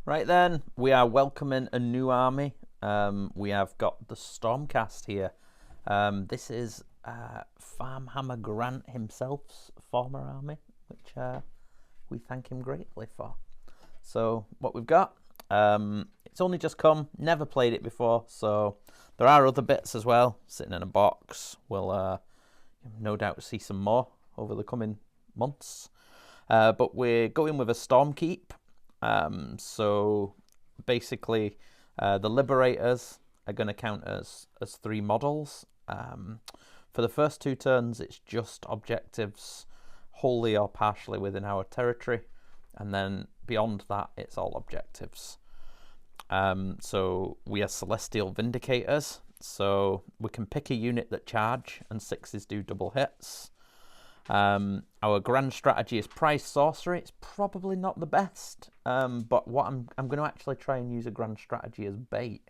Right then, we are welcoming a new army. We have got the Stormcast here. This is Farmhammer Grant himself's former army, which we thank him greatly for. So what we've got, it's only just come, never played it before, so there are other bits as well, sitting in a box. We'll no doubt see some more over the coming months. But we're going with a Stormkeep. So basically, the Liberators are going to count as 3 models. For the first 2 turns, it's just objectives wholly or partially within our territory, and then beyond that, it's all objectives. So we are Celestial Vindicators, so we can pick a unit that charge, and 6s do double hits. Our grand strategy is prize sorcery. It's probably not the best, but what I'm going to actually try and use a grand strategy as bait.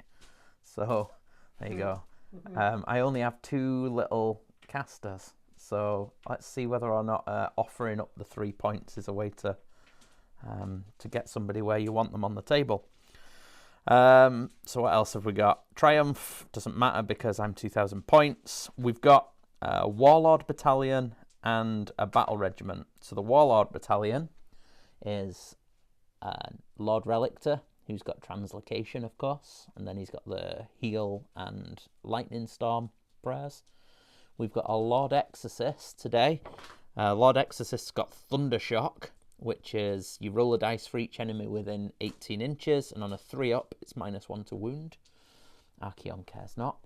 So there you go. I only have 2 little casters, so let's see whether or not offering up the 3 points is a way to get somebody where you want them on the table. So what else have we got? Triumph doesn't matter because I'm 2,000 points. We've got a Warlord Battalion and a Battle Regiment. So the Warlord Battalion is Lord Relictor, who's got Translocation, of course, and then he's got the Heal and Lightning Storm prayers. We've got a Lord Exorcist today. Lord Exorcist's got Thundershock, which is you roll a dice for each enemy within 18 inches, and on a 3-up, it's -1 to wound. Archaon cares not.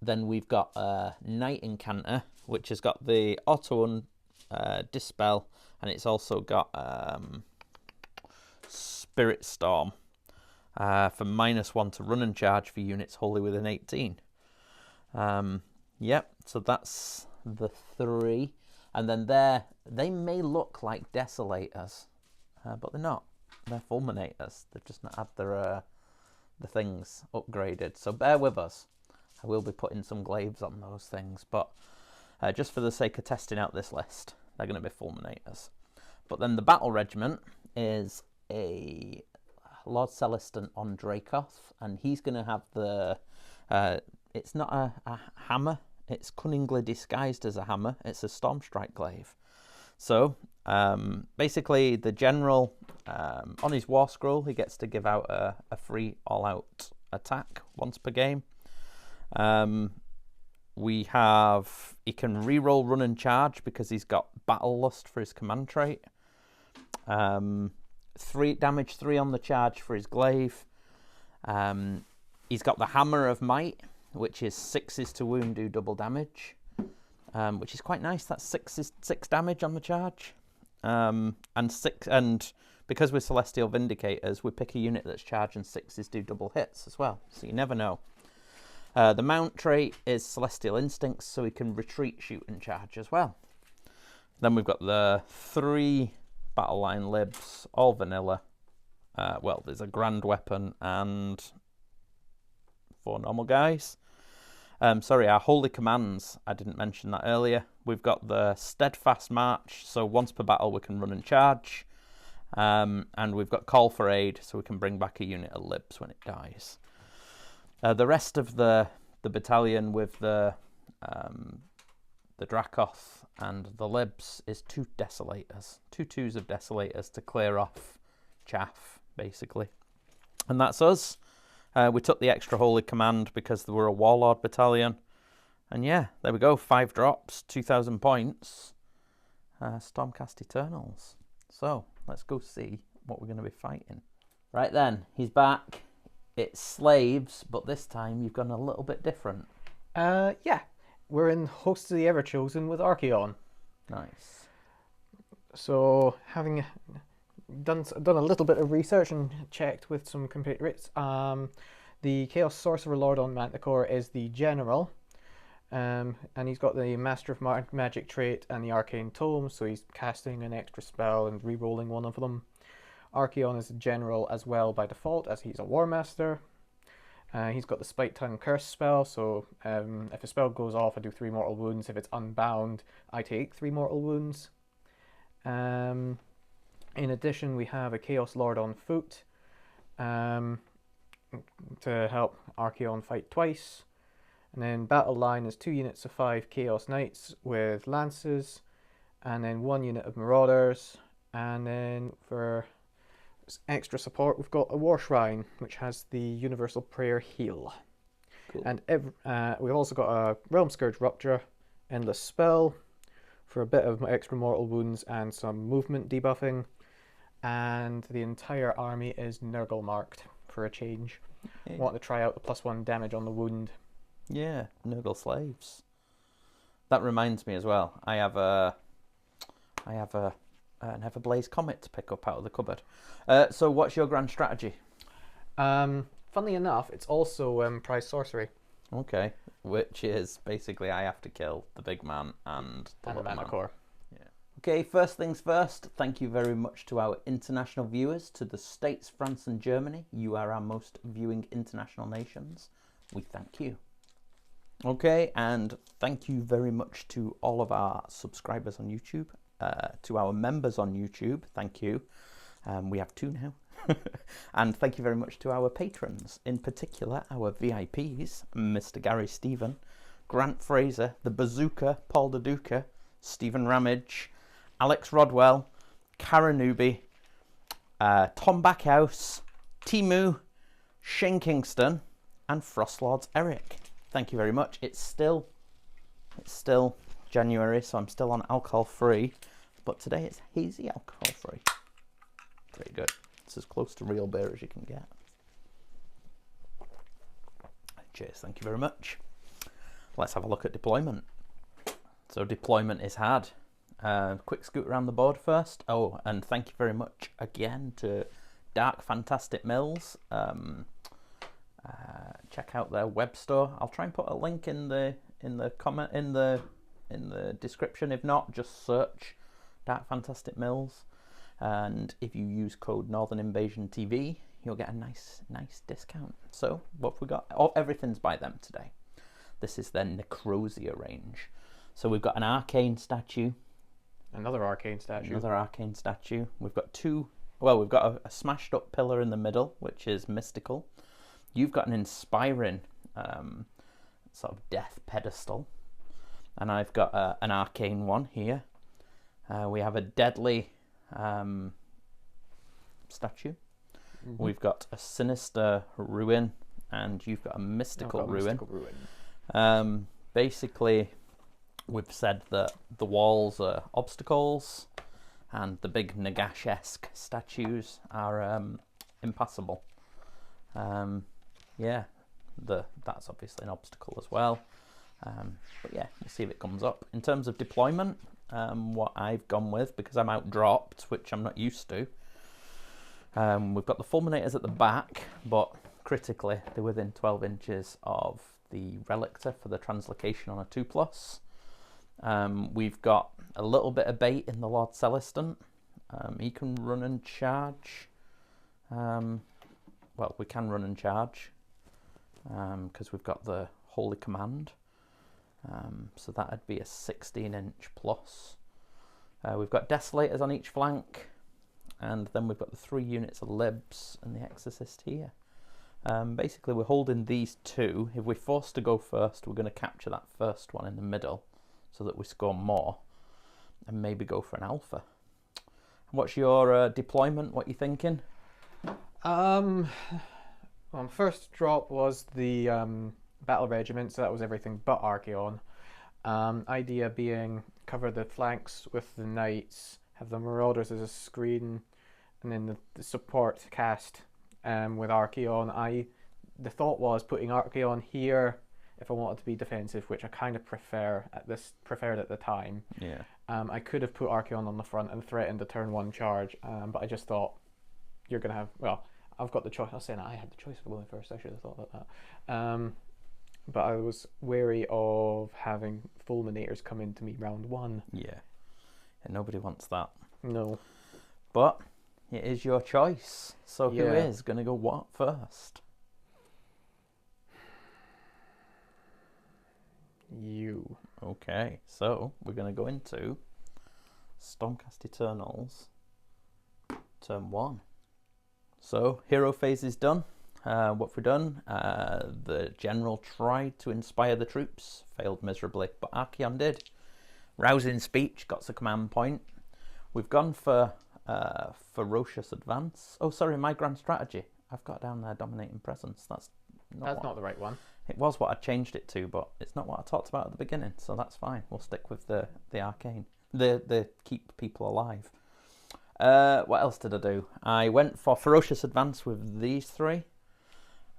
Then we've got a Night Incanter, which has got the auto dispel, and it's also got Spirit Storm for -1 to run and charge for units wholly within 18. Yep, so that's the 3. And then they may look like Desolators, but they're not. They're Fulminators. They've just not had their the things upgraded. So bear with us. I will be putting some glaives on those things, but just for the sake of testing out this list, they're going to be Fulminators. But then the Battle Regiment is a Lord Celestin on Dracoth, and he's going to have the... it's not a hammer. It's cunningly disguised as a hammer. It's a Stormstrike glaive. So, basically, the general, on his War Scroll, he gets to give out a free all-out attack once per game. He can reroll Run and Charge because he's got Battle Lust for his command trait. 3 damage 3 on the charge for his glaive. He's got the Hammer of Might, which is 6s to wound, do double damage, which is quite nice. That's 6 damage on the charge, and because we're Celestial Vindicators, we pick a unit that's charged and 6s do double hits as well. So you never know. The mount trait is Celestial Instincts, so we can retreat, shoot, and charge as well. Then we've got the 3 battle line libs, all vanilla. Well, there's a grand weapon and 4 normal guys. Sorry, our holy commands, I didn't mention that earlier. We've got the Steadfast March, so once per battle we can run and charge. And we've got Call for Aid, so we can bring back a unit of libs when it dies. The rest of the battalion with the Dracoth and the libs is 2 Desolators. 2 2s of Desolators to clear off chaff, basically. And that's us. We took the extra holy command because they were a Warlord battalion. And yeah, there we go. 5 drops, 2,000 points. Stormcast Eternals. So, let's go see what we're going to be fighting. Right then, he's back. It's slaves, but this time you've gone a little bit different. Yeah. We're in Hosts of the Everchosen with Archaon. Nice. So, having done a little bit of research and checked with some compatriots, the Chaos Sorcerer Lord on Manticore is the General, and he's got the Master of Magic trait and the Arcane Tome, so he's casting an extra spell and re-rolling one of them. Archaon is a General as well by default, as he's a War Master. He's got the Spite Tongue Curse spell, so if a spell goes off, I do 3 mortal wounds. If it's unbound, I take 3 mortal wounds. In addition, we have a Chaos Lord on foot to help Archaon fight twice. And then battle line is 2 units of 5 Chaos Knights with lances, and then 1 unit of Marauders. And then for extra support, we've got a War Shrine, which has the Universal Prayer Heal. Cool. And we've also got a Realm Scourge Rupture, Endless Spell for a bit of extra mortal wounds and some movement debuffing. And the entire army is Nurgle marked for a change. Yeah. Want to try out the +1 damage on the wound. Yeah, Nurgle slaves. That reminds me as well. I have an Everblaze Comet to pick up out of the cupboard. So what's your grand strategy? Funnily enough, it's also prize sorcery. Okay, which is basically I have to kill the big man and the little man. Manticore. Yeah. Okay, first things first, thank you very much to our international viewers, to the States, France and Germany. You are our most viewing international nations. We thank you. Okay, and thank you very much to all of our subscribers on YouTube, to our members on YouTube, thank you. We have 2 now. And thank you very much to our patrons, in particular our VIPs, Mr. Gary Stephen, Grant Fraser, The Bazooka, Paul Daduka, Stephen Ramage, Alex Rodwell, Karen Newby, Tom Backhouse, Timu, Shane Kingston, and Frostlord's Erik. Thank you very much. It's still January, so I'm still on alcohol free, but today it's hazy alcohol free. Very good. It's as close to real beer as you can get. Cheers, thank you very much. Let's have a look at deployment. So deployment is hard. Quick scoot around the board first. Oh, and thank you very much again to Dark Fantastic Mills. Check out their web store. I'll try and put a link in the comment in the description. If not, just search Dark Fantastic Mills. And if you use code Northern Invasion TV, you'll get a nice discount. So what have we got? Oh, everything's by them today. This is their Necrosia range. So we've got an Arcane statue. Another Arcane statue. Another Arcane statue. We've got 2. Well, we've got a smashed up pillar in the middle, which is mystical. You've got an inspiring sort of death pedestal. And I've got an Arcane one here. We have a deadly statue. Mm-hmm. We've got a sinister ruin, and you've got a mystical ruin. Basically, we've said that the walls are obstacles, and the big Nagash-esque statues are impassable. Yeah, that's obviously an obstacle as well. But yeah, we'll see if it comes up. In terms of deployment, what I've gone with, because I'm outdropped, which I'm not used to, we've got the fulminators at the back, but critically they're within 12 inches of the relictor for the translocation on a 2+. We've got a little bit of bait in the Lord Celestant. He can run and charge. Well, we can run and charge because we've got the Holy Command. So that'd be a 16-inch plus. We've got Desolators on each flank, and then we've got the 3 units of Libs and the Exorcist here. Basically, we're holding these 2. If we're forced to go first, we're going to capture that first one in the middle so that we score more and maybe go for an alpha. What's your deployment? What are you thinking? Well, first drop was the battle regiment, so that was everything but Archaon. Idea being cover the flanks with the knights, have the marauders as a screen, and then the support cast with Archaon. The thought was putting Archaon here if I wanted to be defensive, which I kind of preferred at the time. Yeah. I could have put Archaon on the front and threatened a turn 1 charge, but I just thought you're gonna have, well, I've got the choice. I was saying I had the choice of going first. I should have thought about that. But I was wary of having fulminators come into me round 1. Yeah. And nobody wants that. No. But it is your choice. So who Yeah. is going to go what first? You. Okay. So we're going to go into Stormcast Eternals Turn 1. So, hero phase is done. What have we done? The general tried to inspire the troops, failed miserably, but Archaon did. Rousing speech, got us a command point. We've gone for ferocious advance. Oh, sorry, my grand strategy. I've got down there dominating presence. That's not the right one. It was what I changed it to, but it's not what I talked about at the beginning, so that's fine. We'll stick with the arcane. The keep people alive. What else did I do? I went for ferocious advance with these 3.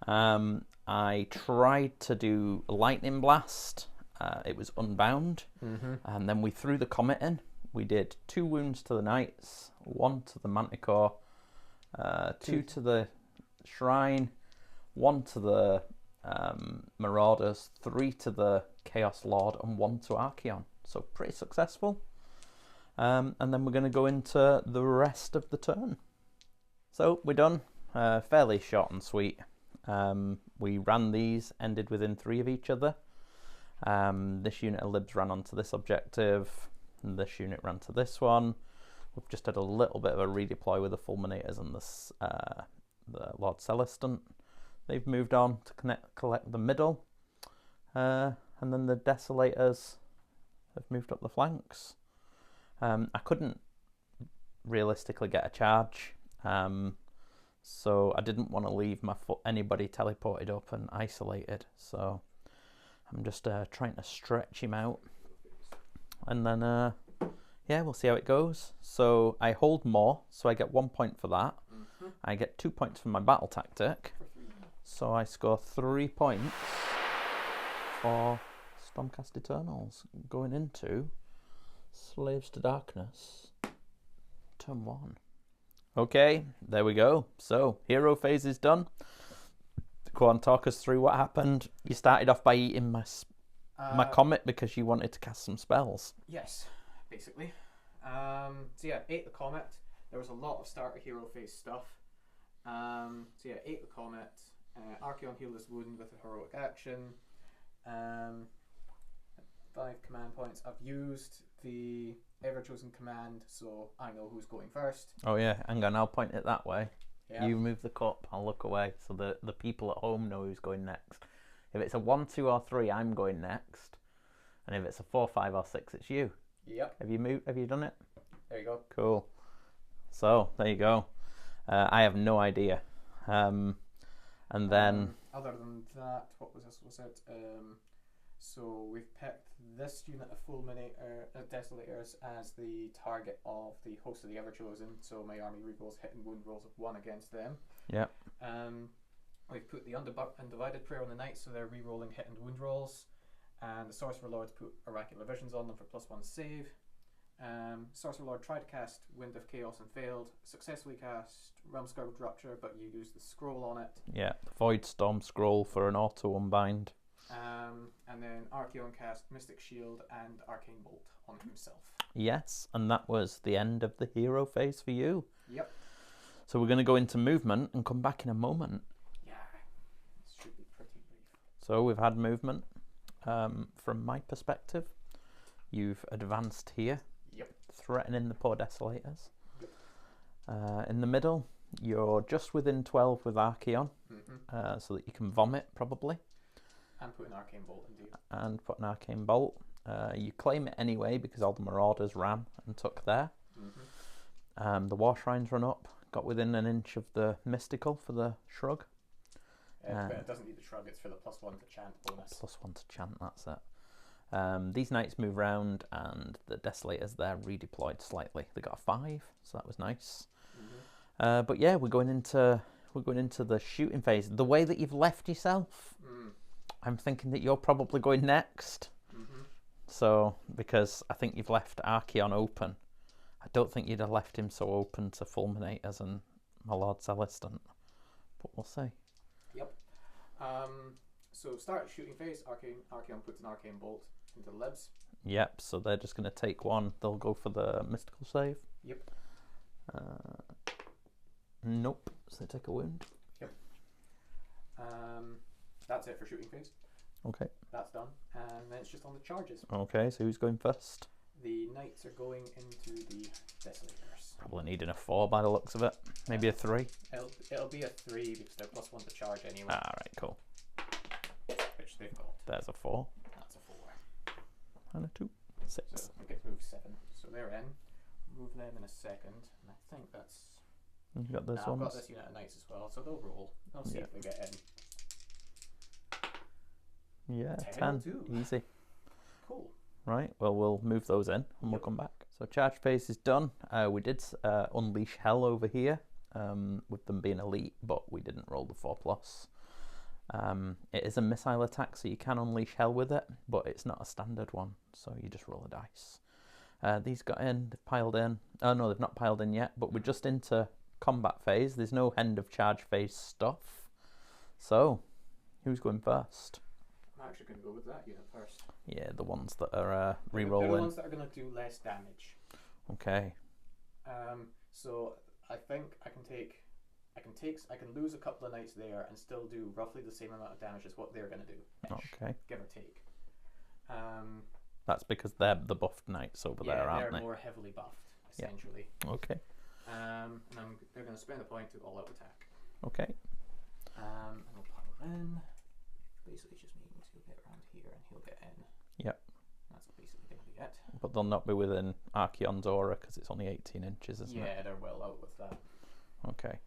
I tried to do lightning blast. It was unbound. And then we threw the comet in. We did 2 wounds to the knights, 1 to the manticore, 2 to the shrine, 1 to the marauders, 3 to the chaos lord, and 1 to Archaon. So pretty successful. And then we're going to go into the rest of the turn. So we're done. Fairly short and sweet. We ran these, ended within 3 of each other. This unit of libs ran onto this objective, and this unit ran to this one. We've just had a little bit of a redeploy with the fulminators and the Lord Celestant. They've moved on to collect the middle, and then the Desolators have moved up the flanks. I couldn't realistically get a charge, so I didn't want to leave anybody teleported up and isolated, so I'm just trying to stretch him out, and then yeah, we'll see how it goes. So I hold more, so I get 1 point for that. I get 2 points for my battle tactic, so I score 3 points for Stormcast Eternals going into Slaves to Darkness, turn 1. Okay, there we go. So, hero phase is done. Go on, talk us through what happened. You started off by eating my comet because you wanted to cast some spells. Yes, basically. So yeah, ate the comet. There was a lot of starter hero phase stuff. So yeah, ate the comet. Archaon healed his wound with a heroic action. 5 command points. I've used the ever-chosen command, so I know who's going first. Oh yeah, hang on, I'll point it that way. Yeah. You move the cup, I'll look away, so the people at home know who's going next. If it's a 1, 2, or 3, I'm going next. And if it's a 4, 5, or 6, it's you. Yep. Have you done it? There you go. Cool. So, there you go. I have no idea. And then... other than that, what was this? Was it? So we've picked this unit of Desolators as the target of the host of the Everchosen. So my army rerolls hit and wound rolls of 1 against them. Yep. We've put the Undivided Prayer on the Knights, so they're rerolling hit and wound rolls. And the Sorcerer Lords put Oracular Visions on them for +1 save. Sorcerer Lord tried to cast Wind of Chaos and failed. Successfully cast Realm Scourge Rupture, but you used the scroll on it. Yeah, Void Storm Scroll for an auto unbind. And then Archaon cast Mystic Shield and Arcane Bolt on himself. Yes, and that was the end of the hero phase for you. Yep. So we're going to go into movement and come back in a moment. Yeah, this should be pretty brief. So we've had movement. From my perspective, you've advanced here. Yep. Threatening the poor Desolators. Yep. In the middle, you're just within 12 with Archaon, so that you can vomit, probably. And put an Arcane Bolt, indeed. And put an Arcane Bolt. You claim it anyway because all the Marauders ran and took there. The War Shrines run up, got within an inch of the Mystical for the Shrug. But it doesn't need the Shrug, it's for the +1 to chant bonus. +1 to chant, that's it. These Knights move round and the Desolators there redeployed slightly. They got a 5, so that was nice. But yeah, we're going into the shooting phase. The way that you've left yourself, I'm thinking that you're probably going next. So, because I think you've left Archaon open. I don't think you'd have left him so open to fulminators and my Lord Celestant. But we'll see. Yep. So start shooting phase. Archaon puts an Arcane Bolt into the libs. Yep, so they're just going to take 1. They'll go for the mystical save. Yep. Nope, so they take a wound. Yep. That's it for shooting phase. Okay. That's done. And then it's just on the charges. Okay, so who's going first? The knights are going into the Desolators. Probably needing a 4 by the looks of it. Maybe a 3. It'll be a 3 because they're +1 to charge anyway. Ah, right, cool. Which they've got. There's a 4. That's a 4. And a 2. 6. So we get to move 7. So they're in. Move them in a second. And I think that's... You got this one. I've got this unit of knights as well, so they'll roll. They'll see if they get in. Yeah, 10. 10. Easy. Cool. Right, well, we'll move those in and we'll come back. So charge phase is done. We did unleash hell over here with them being elite, but we didn't roll the 4+. It is a missile attack, so you can unleash hell with it, but it's not a standard one, so you just roll a dice. These got in, they've piled in. Oh no, they've not piled in yet, but we're just into combat phase. There's no end of charge phase stuff. So, who's going first? I'm actually going to go with that unit first. Yeah, the ones that are re-rolling. They're the ones that are going to do less damage. Okay. So I think I can lose a couple of knights there and still do roughly the same amount of damage as what they're going to do. Okay. Give or take. That's because they're the buffed knights over there, aren't they're they? more heavily buffed, essentially. Yeah. Okay. And they're going to spend a point to all-out attack. Okay. And we'll pile in. Basically just means he'll get around here and he'll get in. Yep. That's basically going to be it. But they'll not be within Archaon's aura because it's only 18 inches, isn't it? Yeah, they're well out with that. Okay.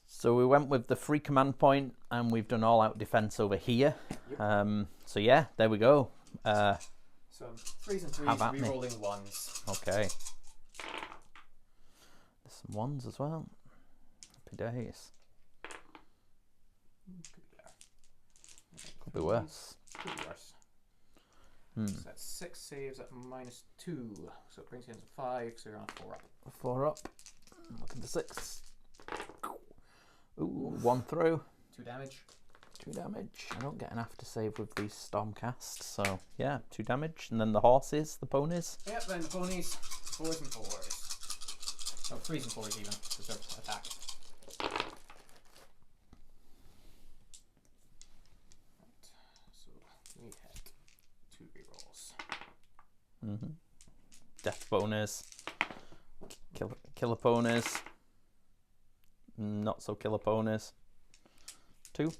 So we went with the free command point and we've done all-out defense over here. Yep. So yeah, there we go. So 3s and 3s, re-rolling 1s. Okay. There's some 1s as well. Happy days. Could be worse. Could be worse. So that's 6 saves at -2. So it brings you into 5, so you're on a 4 up. 4 up. Look at the 6. Ooh, 1 through. 2 damage. 2 damage. I don't get an after save with these Stormcasts, so yeah, 2 damage. And then the horses, the ponies. Yep, then the ponies, 4s and 4s. Oh, 3s and 4s even, because they're attack. So we hit 2 rerolls. Death bonus. Killer ponies. Not so killer ponies. 2.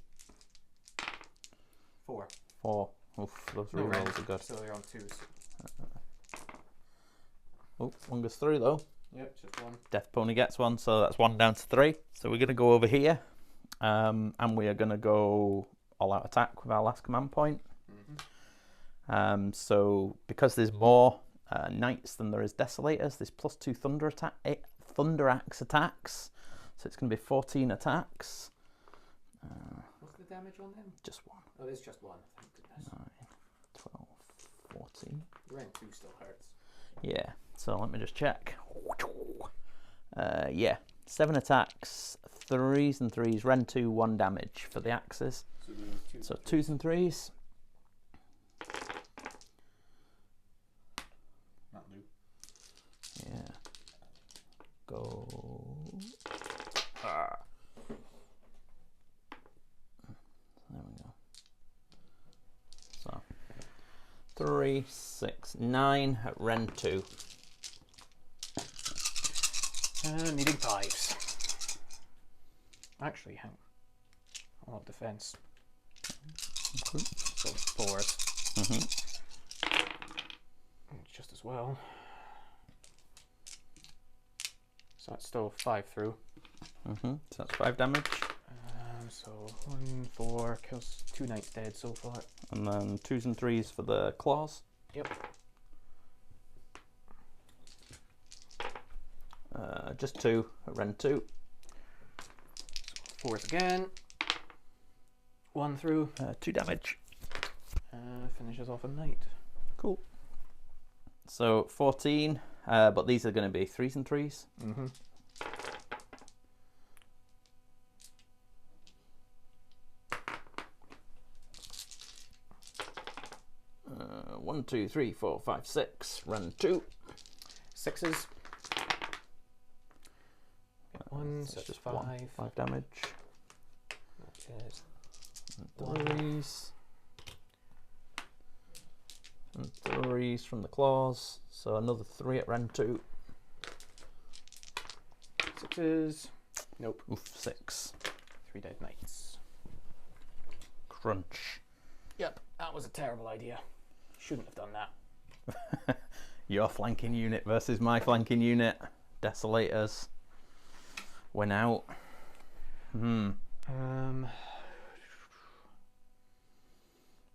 4. 4. Oof, those rerolls are good. So they're on 2s. Oh, one goes through though. Yep, just 1. Death pony gets 1, so that's 1 down to 3. So we're going to go over here, and we are going to go all-out attack with our last command point. So because there's more knights than there is desolators, there's +2 thunder axe attacks. So it's going to be 14 attacks. What's the damage on them? Just 1. Oh, there's just 1. Thank goodness. 9, 12, 14. Rank 2 still hurts. Yeah, so let me just check. Yeah, 7 attacks, 3s and 3s, Ren 2, 1 damage for the axes. So 2s and 3s. That'll do. Yeah. Go. There we go. So 3, 6, 9 at Ren 2. Needing 5s. Actually, hang on. I want defense. Okay. So 4s. Just as well. So that's still 5 through. So that's 5 damage. So 1, 4, kills 2 knights dead so far. And then 2s and 3s for the claws. Yep. Just 2 at Ren 2. So 4s again. 1 through. 2 damage. Finishes off a knight. Cool. So 14, but these are going to be 3s and 3s. 1, 2, 3, 4, 5, 6. Run 2. 6s. One, so just 5. 5 damage. That is 3s. and 3s from the claws. So another 3 at Ren 2. 6s. Nope. Oof, 6. 3 dead knights. Crunch. Yep, that was a terrible idea. Shouldn't have done that. Your flanking unit versus my flanking unit. Desolators. Went out.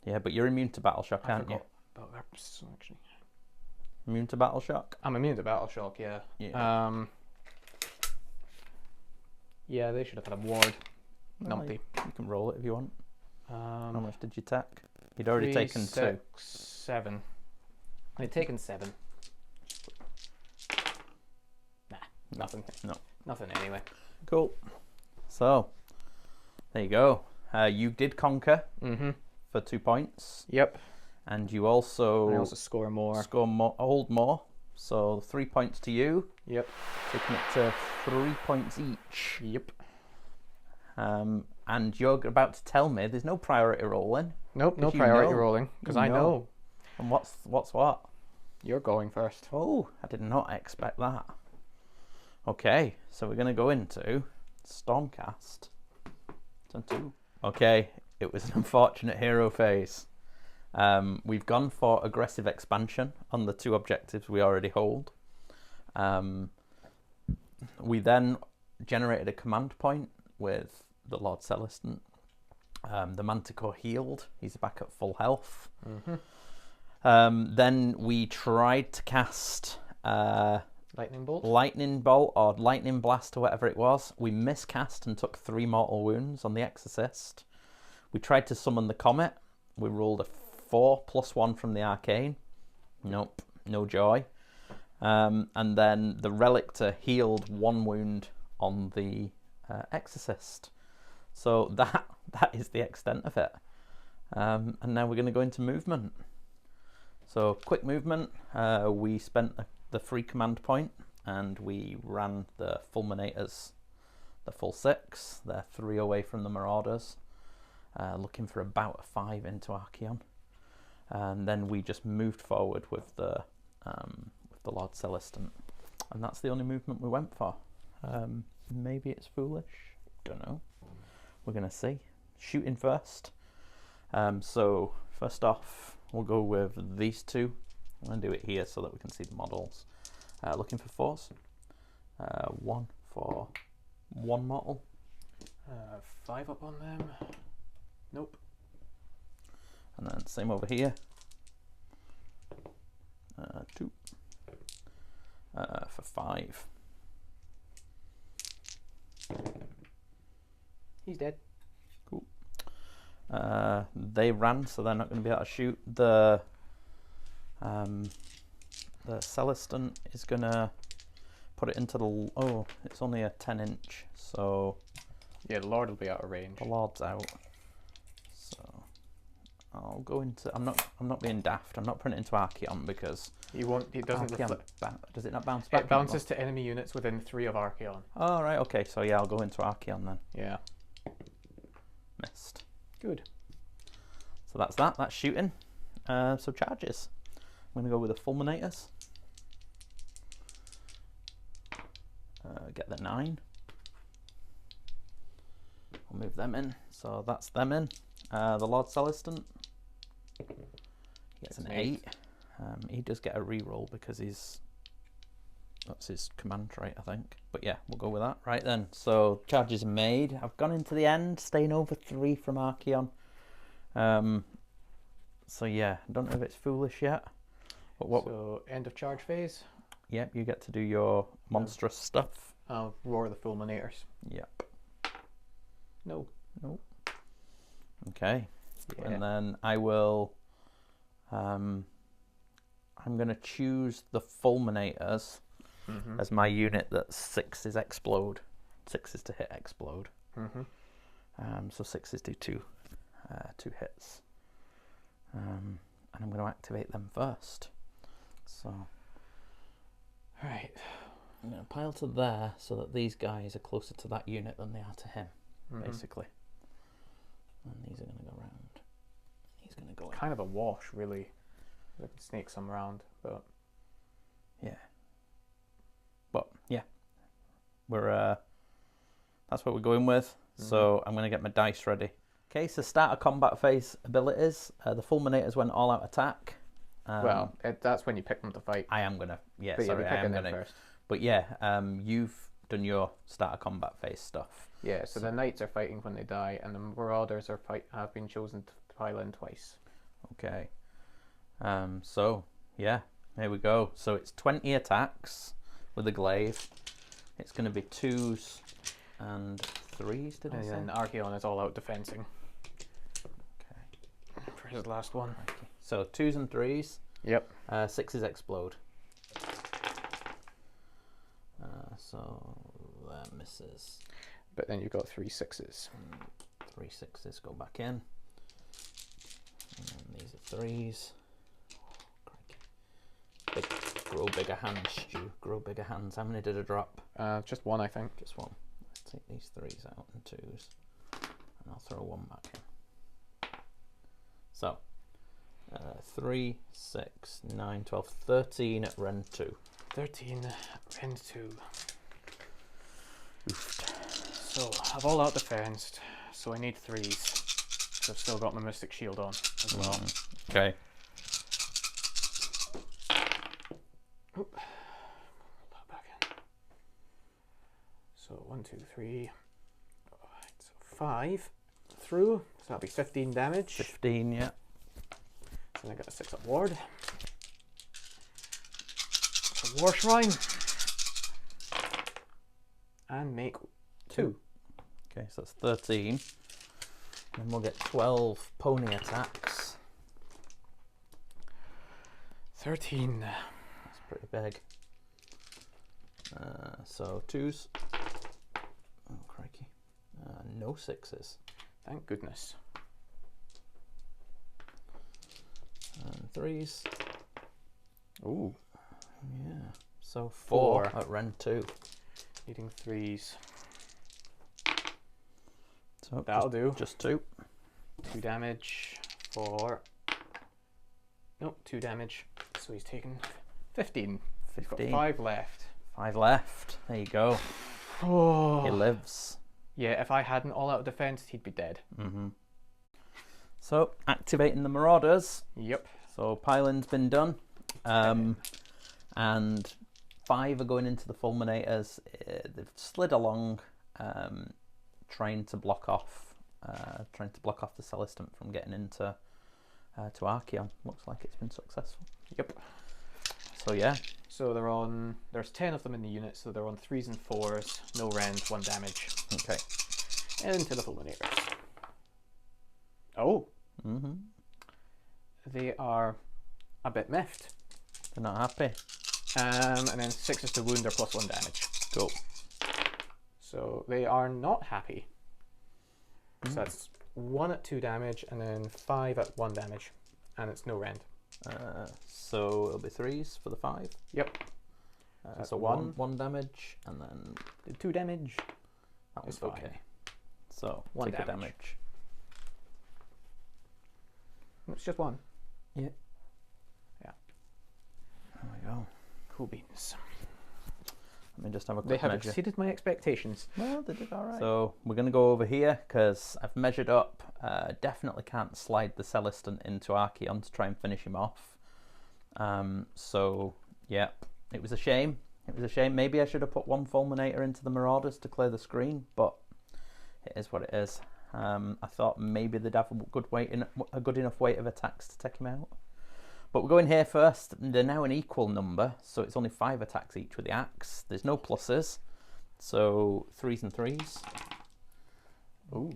Yeah, but you're immune to battle shock, aren't you? About that actually. Immune to battle shock? I'm immune to battle shock, yeah. Yeah, they should have had a ward. Numpty. You can roll it if you want. How much did you take? You'd already 3, taken 6, 2. 7. I'd taken 7. Nah, nothing. No. Nothing anyway. Cool. So, there you go. You did conquer for 2 points. Yep. And you also, I also score more. Hold more. So 3 points to you. Yep. Taking it to 3 points each. Yep. And you're about to tell me there's no priority rolling. Nope, no priority rolling, because I know. And what's what? You're going first. Oh, I did not expect that. Okay, so we're going to go into Stormcast. Turn 2. Okay, it was an unfortunate hero phase. We've gone for aggressive expansion on the 2 objectives we already hold. We then generated a command point with the Lord Celestant. The Manticore healed. He's back at full health. Then we tried to cast Lightning bolt or lightning blast or whatever it was. We miscast and took 3 mortal wounds on the Exorcist. We tried to summon the Comet. We rolled a 4 + 1 from the Archaon. Nope, no joy. And then the Relictor healed 1 wound on the Exorcist. So that is the extent of it. And now we're going to go into movement. So quick movement. We spent the free command point and we ran the fulminators, the full 6. They're 3 away from the Marauders, looking for about a 5 into Archaon. And then we just moved forward with the Lord Celestant, and that's the only movement we went for. Maybe it's foolish. Don't know. We're gonna see. Shooting first. So first off, we'll go with these 2. I'm gonna do it here so that we can see the models. Looking for 4s. 1 for 1 mortal. 5 up on them. Nope. And then same over here. 2 for 5. He's dead. Cool. They ran, so they're not going to be able to shoot. The Celestant is going to put it into the... Oh, it's only a 10-inch, so... Yeah, the Lord will be out of range. The Lord's out. So I'll go into... I'm not being daft. I'm not putting it into Archaon because... He won't... It doesn't reflect... Does it not bounce back? It bounces to enemy units within 3 of Archaon. Oh, right, okay. So yeah, I'll go into Archaon then. Yeah. Missed. Good. So that's that. That's shooting. So charges. I'm going to go with the fulminators. Get the 9. I'll move them in. So that's them in. The Lord Celestant gets an 8. He does get a reroll because that's his command trait, I think. But yeah, we'll go with that. Right then, so charges are made. I've gone into the end, staying over 3 from Archaon. So yeah, I don't know if it's foolish yet. But what? So end of charge phase. Yep, you get to do your monstrous stuff. I'll roar the fulminators. Yep. No. Nope. Okay. Yeah. And then I will. I'm going to choose the fulminators as my unit that 6 is explode. 6 is to hit explode. So 6 is do 2 hits. And I'm going to activate them first. So. Right. I'm going to pile to there so that these guys are closer to that unit than they are to him, basically. And these are going to go round. He's going to go kind of a wash, really. I can snake some around, but yeah. But yeah, we're that's what we're going with. So I'm going to get my dice ready. Okay, so start a combat phase abilities. The fulminators went all out attack. That's when you pick them to fight. I am gonna. Yeah, But sorry, I am gonna. first. But yeah, you've done your start a combat phase stuff. Yeah, so the knights are fighting when they die, and the marauders have been chosen to pile in twice. Okay. So yeah, here we go. So it's 20 attacks with a glaive. It's going to be 2s and 3s. Did I say? And Archaon is all out defensing. Okay. For his last one. Okay. So 2s and 3s. Yep. 6s explode. So that misses. But then you've got 3 6s. 3 6s go back in. And then these are 3s. Grow bigger hands, Stu. Grow bigger hands. How many did I drop? Just 1, I think. Just 1. Let's take these 3s out and 2s. And I'll throw 1 back in. So, 3, 6, 9, 12, 13 at Ren 2. 13, Ren 2. So, I've all out defensed, so I need 3s. So I've still got my Mystic Shield on as well. Okay. Oop. Pull that back in. So 1, 2, 3. Alright, so 5 through. So that'll be 15 damage. 15, yeah. So I got a 6-up ward. A War Shrine. And make 2. Okay, so that's 13. Then we'll get 12 pony attacks. 13. That's pretty big. So 2s. Oh, crikey. No 6s. Thank goodness. And 3s. Ooh. Yeah. So 4 4. at Ren 2. Needing 3s. So That'll do. Just 2. 2 damage. 4. Nope, 2 damage. So he's taken 15. He's got 5 left. 5 left. There you go. Oh. He lives. Yeah, if I hadn't all out defense, he'd be dead. Mm-hmm. So, activating the Marauders. Yep. So, piling's been done. And 5 are going into the fulminators. They've slid along, trying to block off the Celestant from getting into to Archaon. Looks like it's been successful. Yep. So yeah. So they're on. There's 10 of them in the unit, so they're on 3s and 4s. No rend, 1 damage. Okay. And into the fulminators. Oh. Mm-hmm. They are a bit miffed. They're not happy. And then 6 is to wound, they're plus 1 damage. Cool. So they are not happy. So that's 1 at 2 damage, and then 5 at 1 damage, and it's no rend. So it'll be 3s for the 5. Yep. So 1 damage, and then 2 damage. that was It's fine. okay. So 1 take a damage. damage. It's just 1. Yeah. Yeah. There we go. Cool beans. Let me just have a They quick have measure. exceeded my expectations. Well, they did all right. So we're going to go over here because I've measured up. Definitely can't slide the Celestant into Archaon to try and finish him off. So, yeah, it was a shame. It was a shame. Maybe I should have put 1 Fulminator into the Marauders to clear the screen, but it is what it is. I thought maybe they'd have a good enough weight of attacks to take him out. But we're going here first. They're now an equal number, so it's only 5 attacks each with the axe. There's no pluses, so 3s and 3s. Ooh.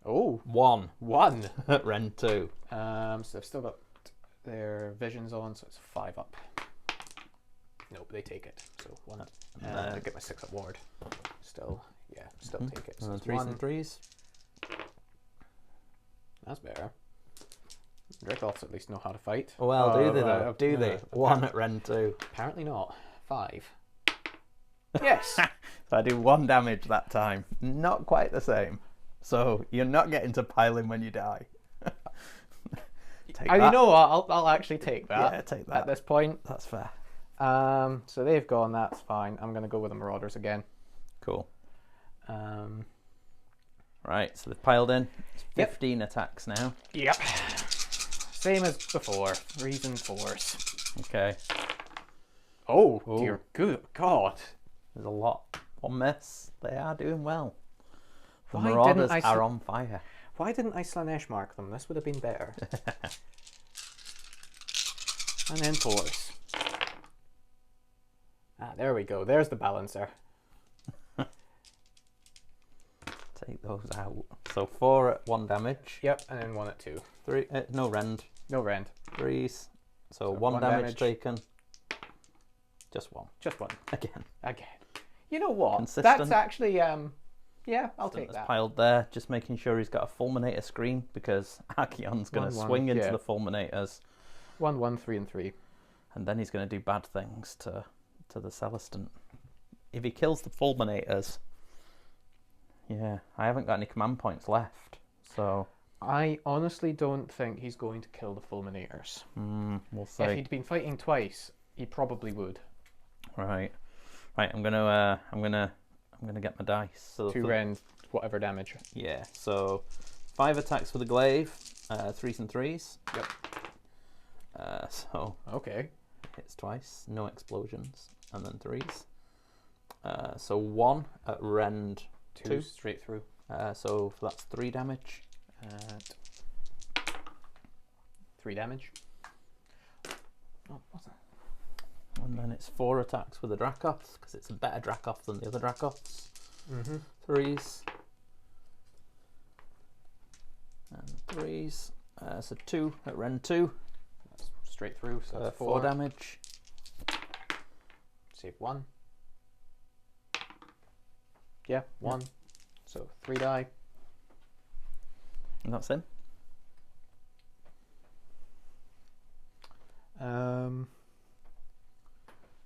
Oh, 1 1. at Ren 2. So they've still got their visions on, so it's 5 up. Nope, they take it. So 1. I get my 6-up ward. Still take it. So it's 3s 1. and 3s. That's better. Dracloths at least know how to fight. Well, do they though? Do they? 1 at Ren 2. Apparently not. 5. Yes. So I do 1 damage that time. Not quite the same. So you're not getting to pile in when you die. Take You that. know what? I'll actually take that. Yeah, take that. At this point. That's fair. So they've gone. That's fine. I'm gonna go with the Marauders again. Cool. Um, Right, so they've piled in. It's 15 attacks now. Yep. Same as before. 3s and 4s. Okay. Oh, dear good God. There's a lot. One miss. They are doing well. The Why Marauders didn't I are on fire. Why didn't I Slanesh mark them? This would have been better. And then 4s. There we go. There's the balancer. Take those out. So 4 at 1 damage. Yep, and then 1 at 2. 3. No rend. No rend. 3s. So 1 damage taken. Just 1. Just 1. Again. You know what? Consistent. That's actually, yeah, I'll take That's that. piled there. Just making sure he's got a fulminator screen because Archaon's going to swing into the fulminators. 1, 1, 3, and 3. And then he's going to do bad things to the Celestant. If he kills the fulminators, yeah, I haven't got any command points left. So I honestly don't think he's going to kill the fulminators. We'll see. If he'd been fighting twice, he probably would. Right. I'm gonna get my dice. So 2 rend, whatever damage. Yeah. So 5 attacks for the glaive, 3s and 3s. Yep. So Okay. hits twice, no explosions, and then 3s. So 1 at rend 2 straight through. So that's 3 damage. 3 damage. Oh, what's that? And then it's 4 attacks with the Dracoths because it's a better Dracoth than the other Dracoths. 3s and 3s. So 2 at rend 2. That's straight through. So that's 4 damage. Save 1. Yeah, 1. So 3 die. And that's him.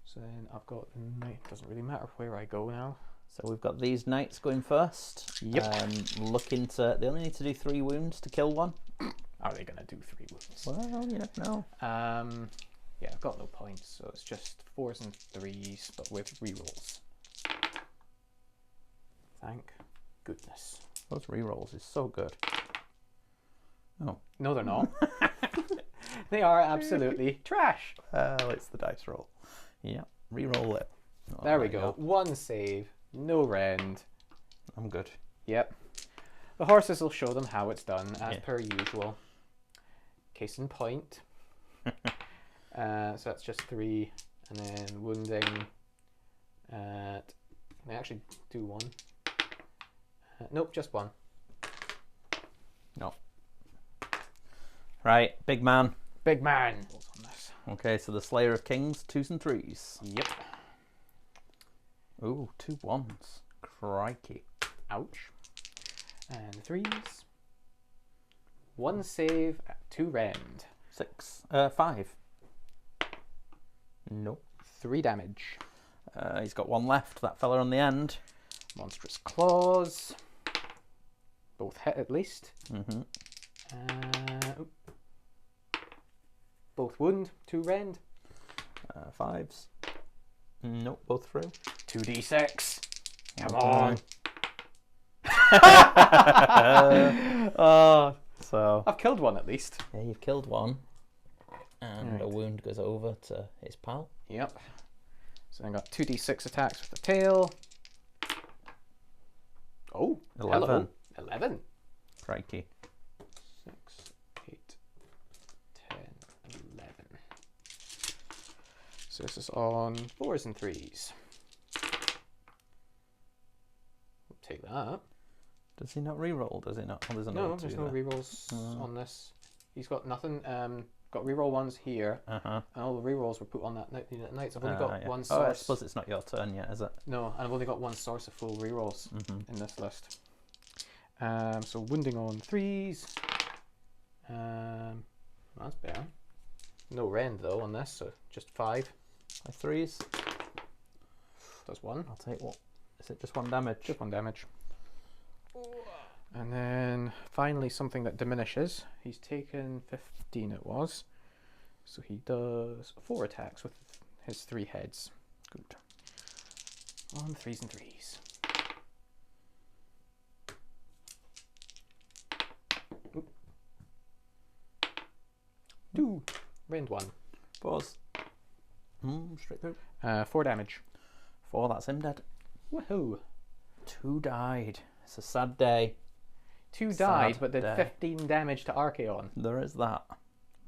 So then I've got the knight. Doesn't really matter where I go now. So we've got these knights going first. Yep. Looking to. They only need to do 3 wounds to kill one. Are they going to do 3 wounds? Well, you never know. Yeah, I've got no points, so it's just 4s and 3s, but with rerolls. Thank goodness. Those rerolls is so good. Oh. No, they're not. They are absolutely trash. It's the dice roll. Yeah, reroll it. Oh, there we go. 1 save, no rend. I'm good. Yep. The horses will show them how it's done, as per usual. Case in point. So that's just 3, and then wounding. Can I actually do 1? Nope, just 1. No. Right, big man. Big man. Okay, so the Slayer of Kings, 2s and 3s. Yep. Ooh, 2 1s. Crikey. Ouch. And 3s. 1 save, 2 rend. 5. Nope. 3 damage. He's got 1 left, that fella on the end. Monstrous claws. Both hit at least. Both wound, 2 rend. 5s. Nope, both through. 2d6. Come Okay. on. So I've killed 1 at least. yeah, you've killed 1, and Right. a wound goes over to his pal. Yep. So I got 2d6 attacks with the tail. Oh, 11. Hello. 11. Crikey. 6, 8, 10, 11. So this is on 4s and 3s. We'll take that. Does he not reroll? Does he not? Oh, there's No, another 2 there's no there. rerolls on this. He's got nothing. Got reroll 1s here, and all the rerolls were put on that knights. I've only got Yeah. 1 Oh, I source. suppose it's not your turn yet, is it? No, and I've only got 1 source of full rerolls in this list. So wounding on 3s. That's better. No rend though on this, so just 5. 3s. Does 1. I'll take what? Is it just 1 damage? Just 1 damage. And then finally something that diminishes. He's taken 15 it was. So he does 4 attacks with his 3 heads. Good. On 3s and 3s. Oop. 2. Rend 1. Pause. Straight through. 4 damage. 4, that's him dead. Woohoo! 2 died. It's a sad day. 2 Sad died, but did day. 15 damage to Archaon. There is that.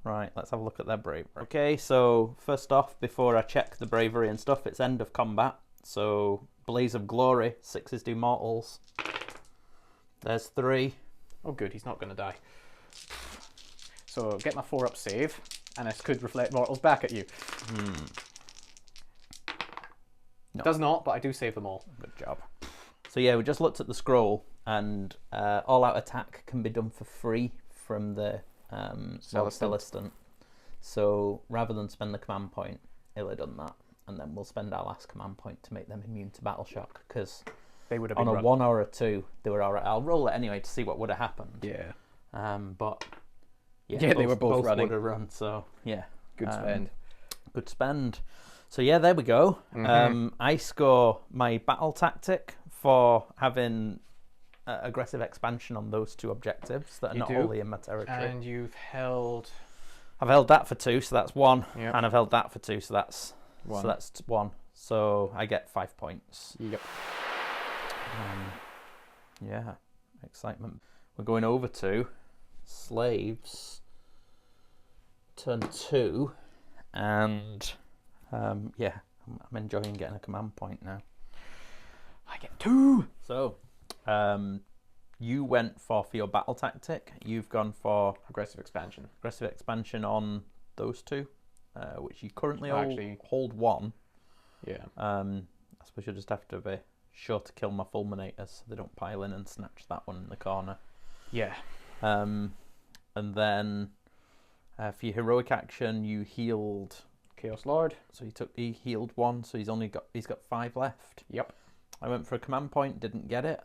Right, let's have a look at their bravery. Okay, so first off, before I check the bravery and stuff, it's end of combat. So, Blaze of Glory, 6s do mortals. There's 3. Oh good, he's not going to die. So get my 4-up save, and this could reflect mortals back at you. No. Does not, but I do save them all. Good job. So yeah, we just looked at the scroll, and all-out attack can be done for free from the Celestant. So rather than spend the command point, he'll have done that, and then we'll spend our last command point to make them immune to battle shock, because They would have on been a run. 1 or a 2, they were alright. I'll roll it anyway to see what would have happened. Yeah. But Yeah, they were both running. would have run, so yeah. Good spend. Good spend. So yeah, there we go. I score my battle tactic for having aggressive expansion on those 2 objectives that are You not do. wholly in my territory. And you've held I've held that for 2, so that's 1, Yep. and I've held that for 2, so that's 1. so that's 1. So I get 5 points. Yep. Yeah, excitement. We're going over to slaves. Turn 2, and yeah, I'm enjoying getting a command point now. I get 2. So, you went for your battle tactic. You've gone for Aggressive expansion. aggressive expansion on those 2, which you currently Actually- hold 1. Yeah. I suppose you just have to be sure to kill my fulminators so they don't pile in and snatch that one in the corner. Yeah. And then for your heroic action, you healed. Chaos Lord. So he healed 1, so he's got 5 left. Yep. I went for a command point, didn't get it.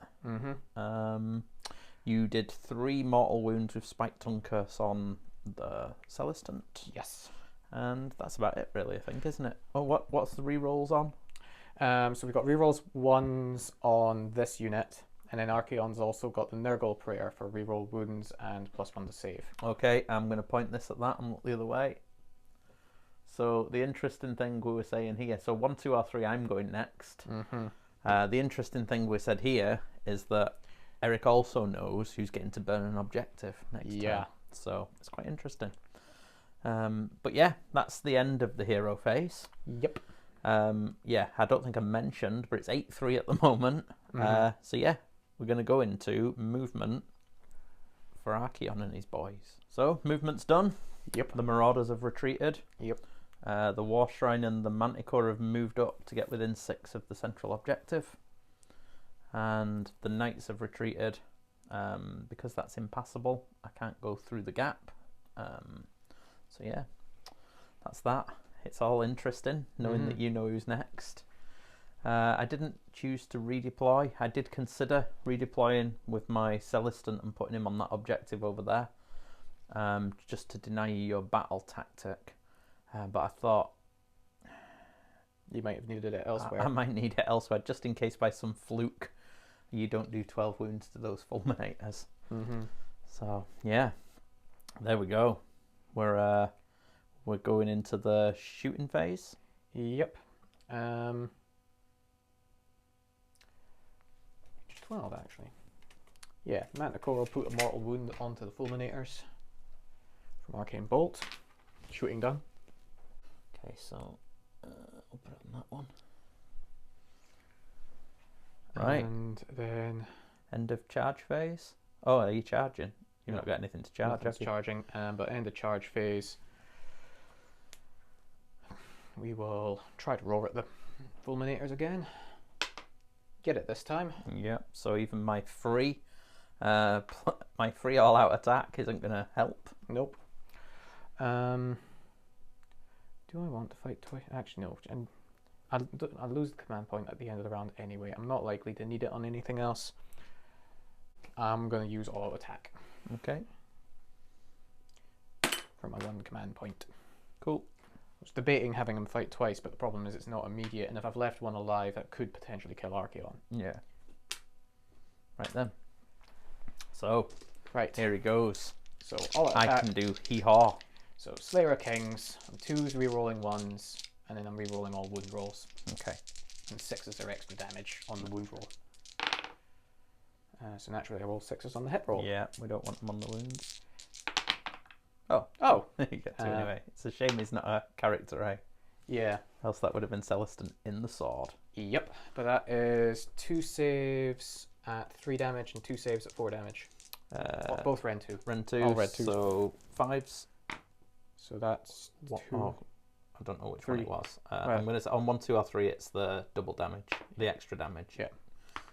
You did 3 mortal wounds with Spike Tongue Curse on the Celestant. Yes. And that's about it, really, I think, isn't it? Oh, what's the rerolls on? So we've got rerolls 1s on this unit, and then Archaon's also got the Nurgle Prayer for reroll wounds and +1 to save. Okay, I'm going to point this at that and look the other way. So the interesting thing we were saying here, so 1, 2, or 3, I'm going next. The interesting thing we said here is that Erik also knows who's getting to burn an objective next turn. So it's quite interesting. But yeah, that's the end of the hero phase. Yep. Yeah, I don't think I mentioned, but it's 8-3 at the moment. So yeah, we're going to go into movement for Archaon and his boys. So movement's done. Yep. The Marauders have retreated. Yep. The War Shrine and the Manticore have moved up to get within 6 of the central objective. And the Knights have retreated. Because that's impassable, I can't go through the gap. So yeah, that's that. It's all interesting, knowing that you know who's next. I didn't choose to redeploy. I did consider redeploying with my Celestant and putting him on that objective over there. Just to deny you your battle tactic. But I thought You might have needed it elsewhere. I might need it elsewhere, just in case by some fluke you don't do 12 wounds to those fulminators. So yeah, there we go. We're going into the shooting phase. Yep. 12 actually. Yeah, Manticore will put a mortal wound onto the fulminators from Arcane Bolt. Shooting done. Okay, so I'll put it on that one. Right. And then End of charge phase. Oh, are you charging? You've not got anything to charge, nothing's have you? charging, but end of charge phase, we will try to roar at the fulminators again. Get it this time. Yep. So even my free all-out attack isn't going to help. Nope. Do I want to fight twice? Actually, no. And I'll lose the command point at the end of the round anyway. I'm not likely to need it on anything else. I'm going to use auto attack Okay. for my 1 command point. Cool. I was debating having him fight twice, but the problem is it's not immediate, and if I've left one alive, that could potentially kill Archaon. Yeah. Right then. So, Right. here he goes. So all I attack. can do hee-haw. So Slayer of Kings, I'm 2s re-rolling 1s, and then I'm re-rolling all wound rolls. Okay. And 6s are extra damage on the wound roll. So naturally I roll 6s on the hit roll. Yeah, we don't want him on the wounds. Oh. Oh! You get to anyway. It's a shame he's not a character, eh? Yeah. Else that would have been Celestin in the sword. Yep. But that is 2 saves at 3 damage and 2 saves at 4 damage. Both Ren 2. Ren 2, All Ren 2. so 5s. So that's 2. Oh, I don't know which 3. one it was. Right. I'm going to say on 1, 2, or 3, it's the double damage, the extra damage. Yeah.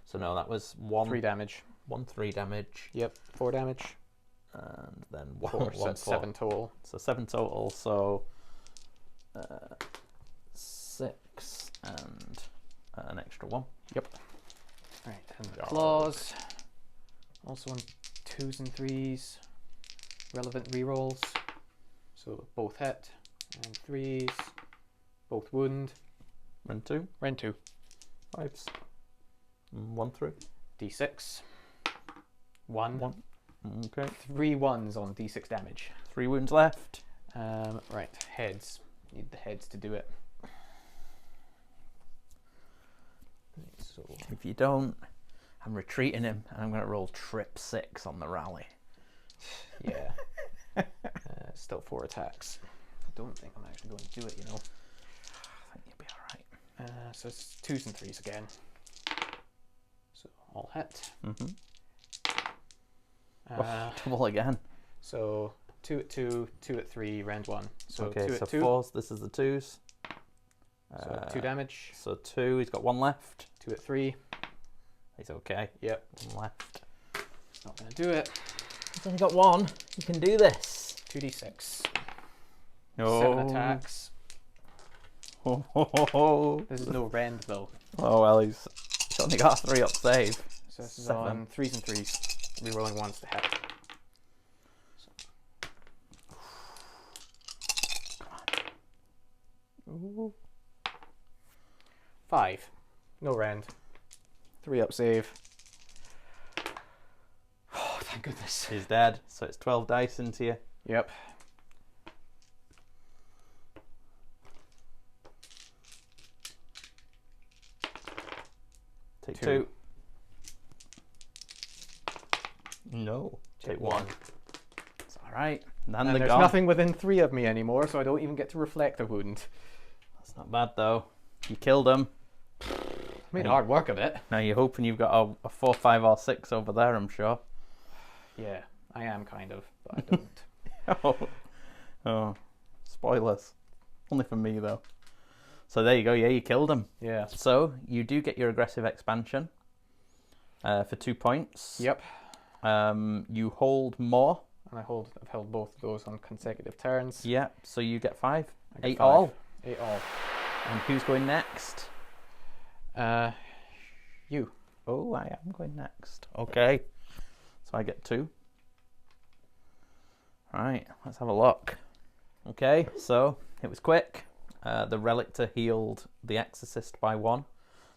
So no, that was 1. 3 damage. 1, 3 damage. Yep. 4 damage. And then 4, 1, so that's 7 total. So 7 total, so 6 and an extra 1. Yep. Right, and the claws. Also on 2s and 3s. Relevant rerolls. So both hit and 3s. Both wound. Ren 2. Ren 2. 5s. 1 through. D6. 1. 1. Okay. 3 1s on D6 damage. 3 wounds left. Right, heads. Need the heads to do it. So If you don't, I'm retreating him and I'm going to roll trip 6 on the rally. yeah. Still 4 attacks. I don't think I'm actually going to do it, you know. I think you'll be alright. So it's 2s and 3s again. So all hit. Mm-hmm. Double again. So 2 at 2, 2 at 3, round 1. So okay, 2 so at 2. 4s, this is the 2s. So 2 damage. So 2, he's got 1 left. 2 at 3. He's okay. Yep. 1 left. Not going to do it. He's only got 1. You can do this. 2d6. No. 7 attacks. Oh, ho, ho, ho. This is no rend though. Oh well, he's only got a 3 up save. So this is 7. on 3s and 3s. Rerolling 1s to hit. Ooh. 5. No rend. 3 up save. Oh, thank goodness. He's dead, so it's 12 dice into you. Yep. Take 2. 2. No. Take 1. It's alright. And And they're there's gone. nothing within 3 of me anymore, so I don't even get to reflect a wound. That's not bad though. You killed him. Made hard work of it. Now you're hoping you've got a 4, 5, or 6 over there, I'm sure. Yeah, I am kind of, but I don't. Oh, spoilers. Only for me though. So there you go. Yeah, you killed him. Yeah. So you do get your aggressive expansion for 2 points. Yep. You hold more. And I've held both of those on consecutive turns. Yeah. So you get 5. I get 8 5. all. 8 all. And who's going next? You. Oh, I am going next. Okay. So I get 2. Right, let's have a look. Okay, so it was quick. The Relictor healed the Exorcist by 1.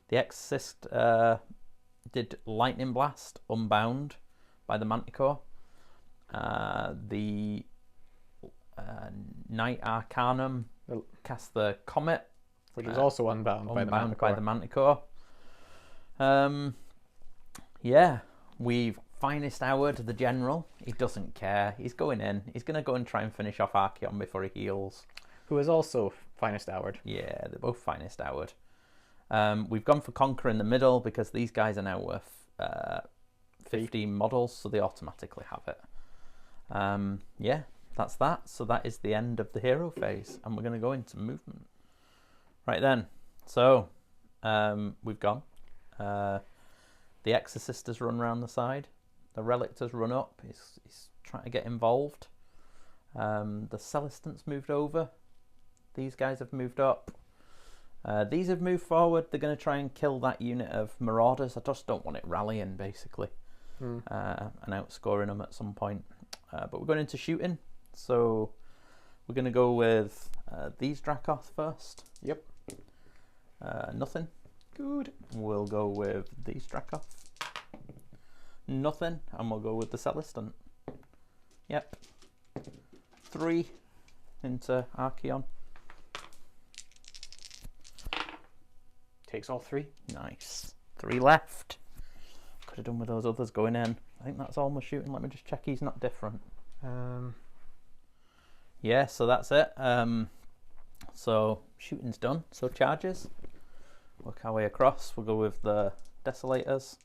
The Exorcist did Lightning Blast, unbound by the Manticore. The Knight Arcanum cast the Comet, Which is also unbound by the Manticore. Yeah, we've finest houred the General. He doesn't care. He's going in. He's going to go and try and finish off Archaon before he heals. Who is also finest houred. Yeah, they're both finest houred. We've gone for Conquer in the middle because these guys are now worth 15 models, so they automatically have it. Yeah, that's that. So that is the end of the hero phase, and we're going to go into movement. Right then, so we've gone. The Exorcist has run around the side. The Relictor's run up. He's trying to get involved. The Celestants moved over. These guys have moved up. These have moved forward. They're going to try and kill that unit of Marauders. I just don't want it rallying, basically. and outscoring them at some point. But we're going into shooting, so we're going to go with these Dracoth first. Yep. Nothing. Good. We'll go with these Dracoth. Nothing. And we'll go with the Celestant. Yep. 3 into Archaon. Takes all 3. Nice. 3 left. Could have done with those others going in. I think that's all my shooting. Let me just check he's not different. Yeah, so that's it. So shooting's done. So charges. Work our way across. We'll go with the Desolators.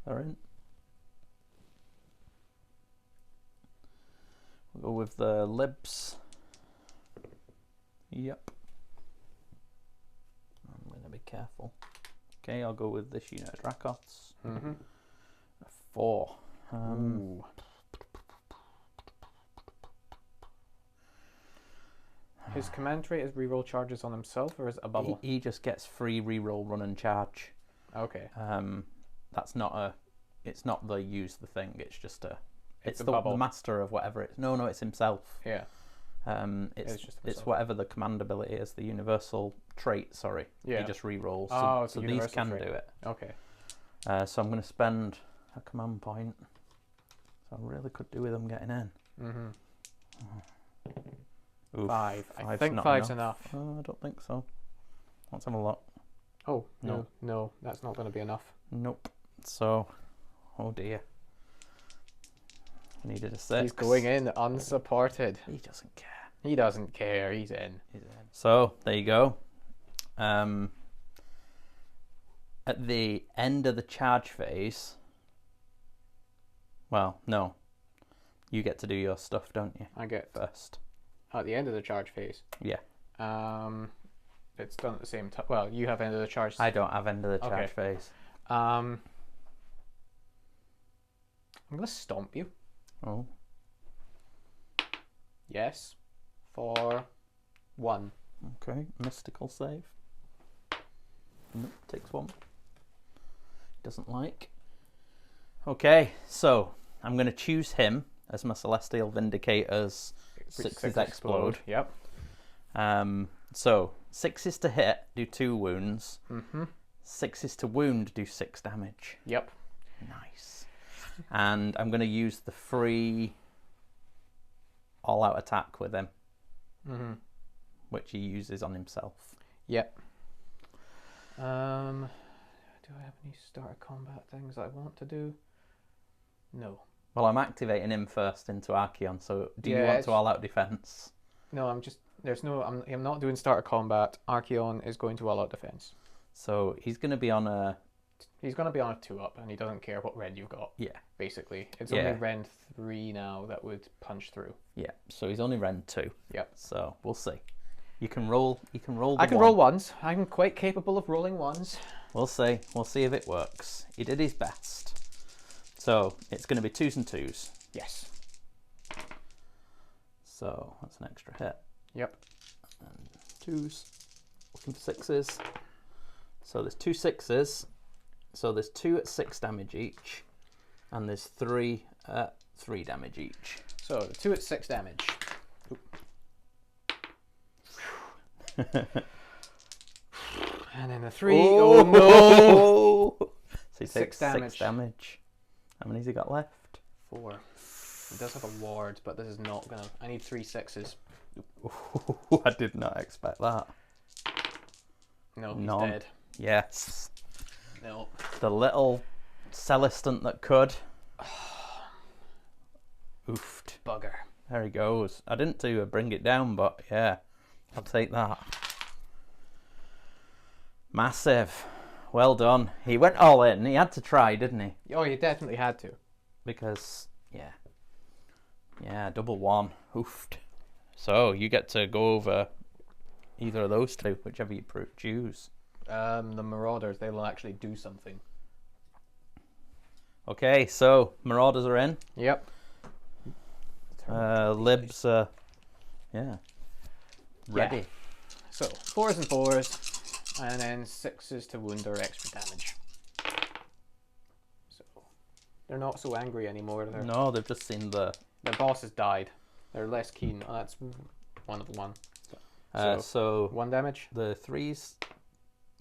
They're in. We'll go with the Libs. Yep. I'm going to be careful. Okay, I'll go with this unit of Dracoths. 4. Ooh. His command trait is reroll charges on himself, or is it a bubble? He just gets free reroll, run and charge. Okay. That's not a. It's not the use the thing. It's just a. It's the the master of whatever it's. No, it's himself. Yeah. It's whatever the command ability is. The universal trait. Sorry. Yeah. He just rerolls. Oh, so these can trait. do it. Okay. So I'm going to spend a command point. So I really could do with them getting in. Oof, 5. I five's think not 5's enough. I don't think so. Let's have a look. Oh, no, that's not going to be enough. Nope. So, oh dear. I needed a 6. He's going in unsupported. He doesn't care. He doesn't care. He's in. So, there you go. At the end of the charge phase, well, no. You get to do your stuff, don't you? I get first. At the end of the charge phase. Yeah. It's done at the same time. Well, you have end of the charge. I don't have end of the charge phase. I'm gonna stomp you. Oh. Yes. For 1. Okay. Mystical save. Nope, takes 1. Doesn't like. Okay, so I'm going to choose him as my Celestial Vindicators. 6s explode. Yep. So 6s to hit, do 2 wounds. 6s to wound, do 6 damage. Yep. Nice. And I'm going to use the free all-out attack with him, which he uses on himself. Yep. Do I have any starter combat things I want to do? No. Well, I'm activating him first into Archaon, so do you want to all-out defense? No, I'm not doing starter combat. Archaon is going to all-out defense. So he's going to be on a... He's going to be on a 2-up, and he doesn't care what rend you've got. Yeah. Basically. It's only rend 3 now that would punch through. Yeah, so he's only rend 2. Yep. So we'll see. You can roll. I can roll 1s. I'm quite capable of rolling 1s. We'll see. We'll see if it works. He did his best. So it's going to be 2s and 2s. Yes. So that's an extra hit. Yep. And 2s. Looking for 6s. So there's 2 6s. So there's 2 at 6 damage each. And there's 3 at 3 damage each. So 2 at 6 damage. And then the 3. Oh no! So he takes 6 damage. How many has he got left? 4. He does have a ward, but this is not gonna. I need 3 6s. I did not expect that. No, he's dead. Yes. No. The little Celestant that could. Oofed. Bugger. There he goes. I didn't do a bring it down, but yeah, I'll take that. Massive. Well done. He went all in. He had to try, didn't he? Oh, you definitely had to. Because, yeah, double 1. Oofed. So you get to go over either of those 2, whichever you choose. The Marauders, they will actually do something. Okay, so Marauders are in. Yep. Libs are, ready. Yeah. So 4s and 4s, and then 6s to wound or extra damage. So They're not so angry anymore. No, they've just seen the... Their boss has died. They're less keen. Oh, that's one of one. So 1 damage. the 3s...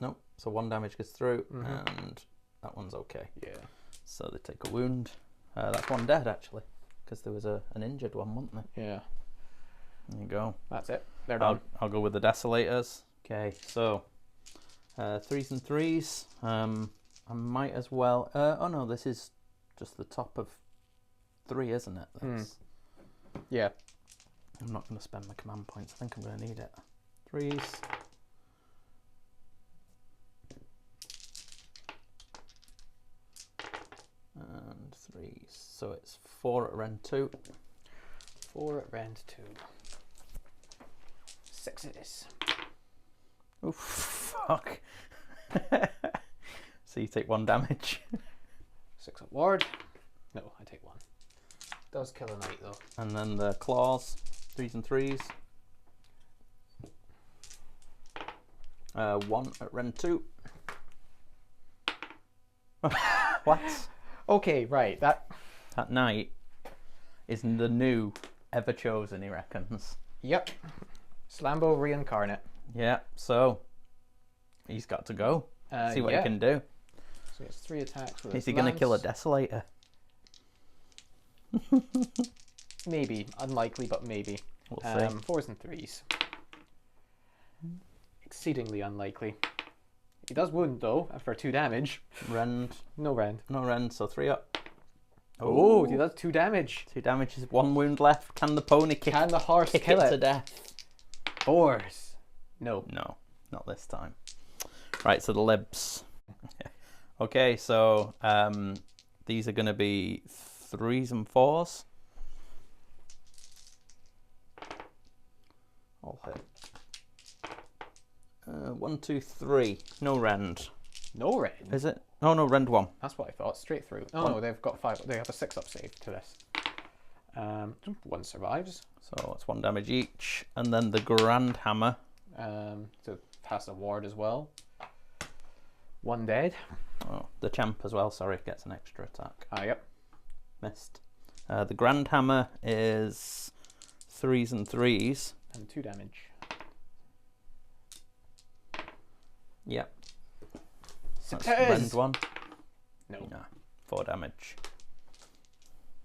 Nope. So 1 damage gets through, and that one's okay. Yeah. So they take a wound. That's 1 dead, actually, because there was an injured one, wasn't there? Yeah. There you go. That's it. They're done. I'll go with the Desolators. Okay, so 3s and 3s. I might as well... oh no, this is just the top of 3, isn't it? That's... Yeah. I'm not going to spend my command points. I think I'm going to need it. 3s. And 3s. So it's 4 at rend 2. 4 at rend 2. 6 it is. Oh, fuck. So you take 1 damage. 6 at ward. No, I take 1. Does kill a knight though. And then the claws. 3s and 3s. 1 at rend 2. What? Okay, right. That knight is the new ever chosen, he reckons. Yep. Slambo reincarnate. Yeah, so he's got to go. See what he can do. So it's 3 attacks with Is he going to kill a Desolator? Maybe. Unlikely, but maybe. We'll see. 4s and 3s. Exceedingly unlikely. He does wound though, for 2 damage. Rend. No rend. No rend, so 3 up. Oh, he does 2 damage. 2 damage is 1 wound left. Can the pony kick Can the horse kill it it to death? 4s. No. No, not this time. Right, so the libs. Okay, so these are going to be 3s and 4s. All hit. 1, 2, 3. No rend. No rend? Is it? Oh no, rend 1. That's what I thought. Straight through. Oh no, they've got 5. They have a 6 up save to this. 1 survives. So it's 1 damage each, and then the grand hammer. To pass a ward as well. 1 dead. Oh, the champ as well. Sorry, gets an extra attack. Ah, yep. Missed. The grand hammer is 3s and 3s. And 2 damage. Yep. That's Success! rend 1. No. No. 4 damage.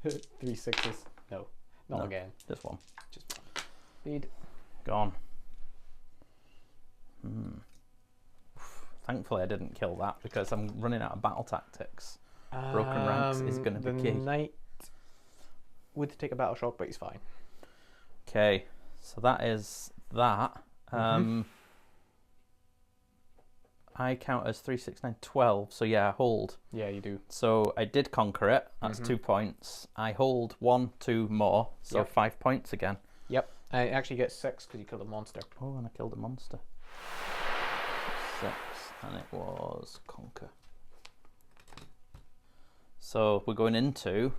3 6s. No. Not again. Just 1. Just 1. Speed. Gone. Thankfully I didn't kill that because I'm running out of battle tactics. Broken ranks is going to be key. The knight would take a battle shock, but he's fine. Okay, so that is that. I count as 3, 6, 9, 12, so yeah, I hold. Yeah, you do. So I did conquer it, that's 2 points. I hold 1, 2 more, so 5 points again. Yep, I actually get 6 because you killed a monster. Oh, and I killed a monster. 6, and it was conquer. So we're going into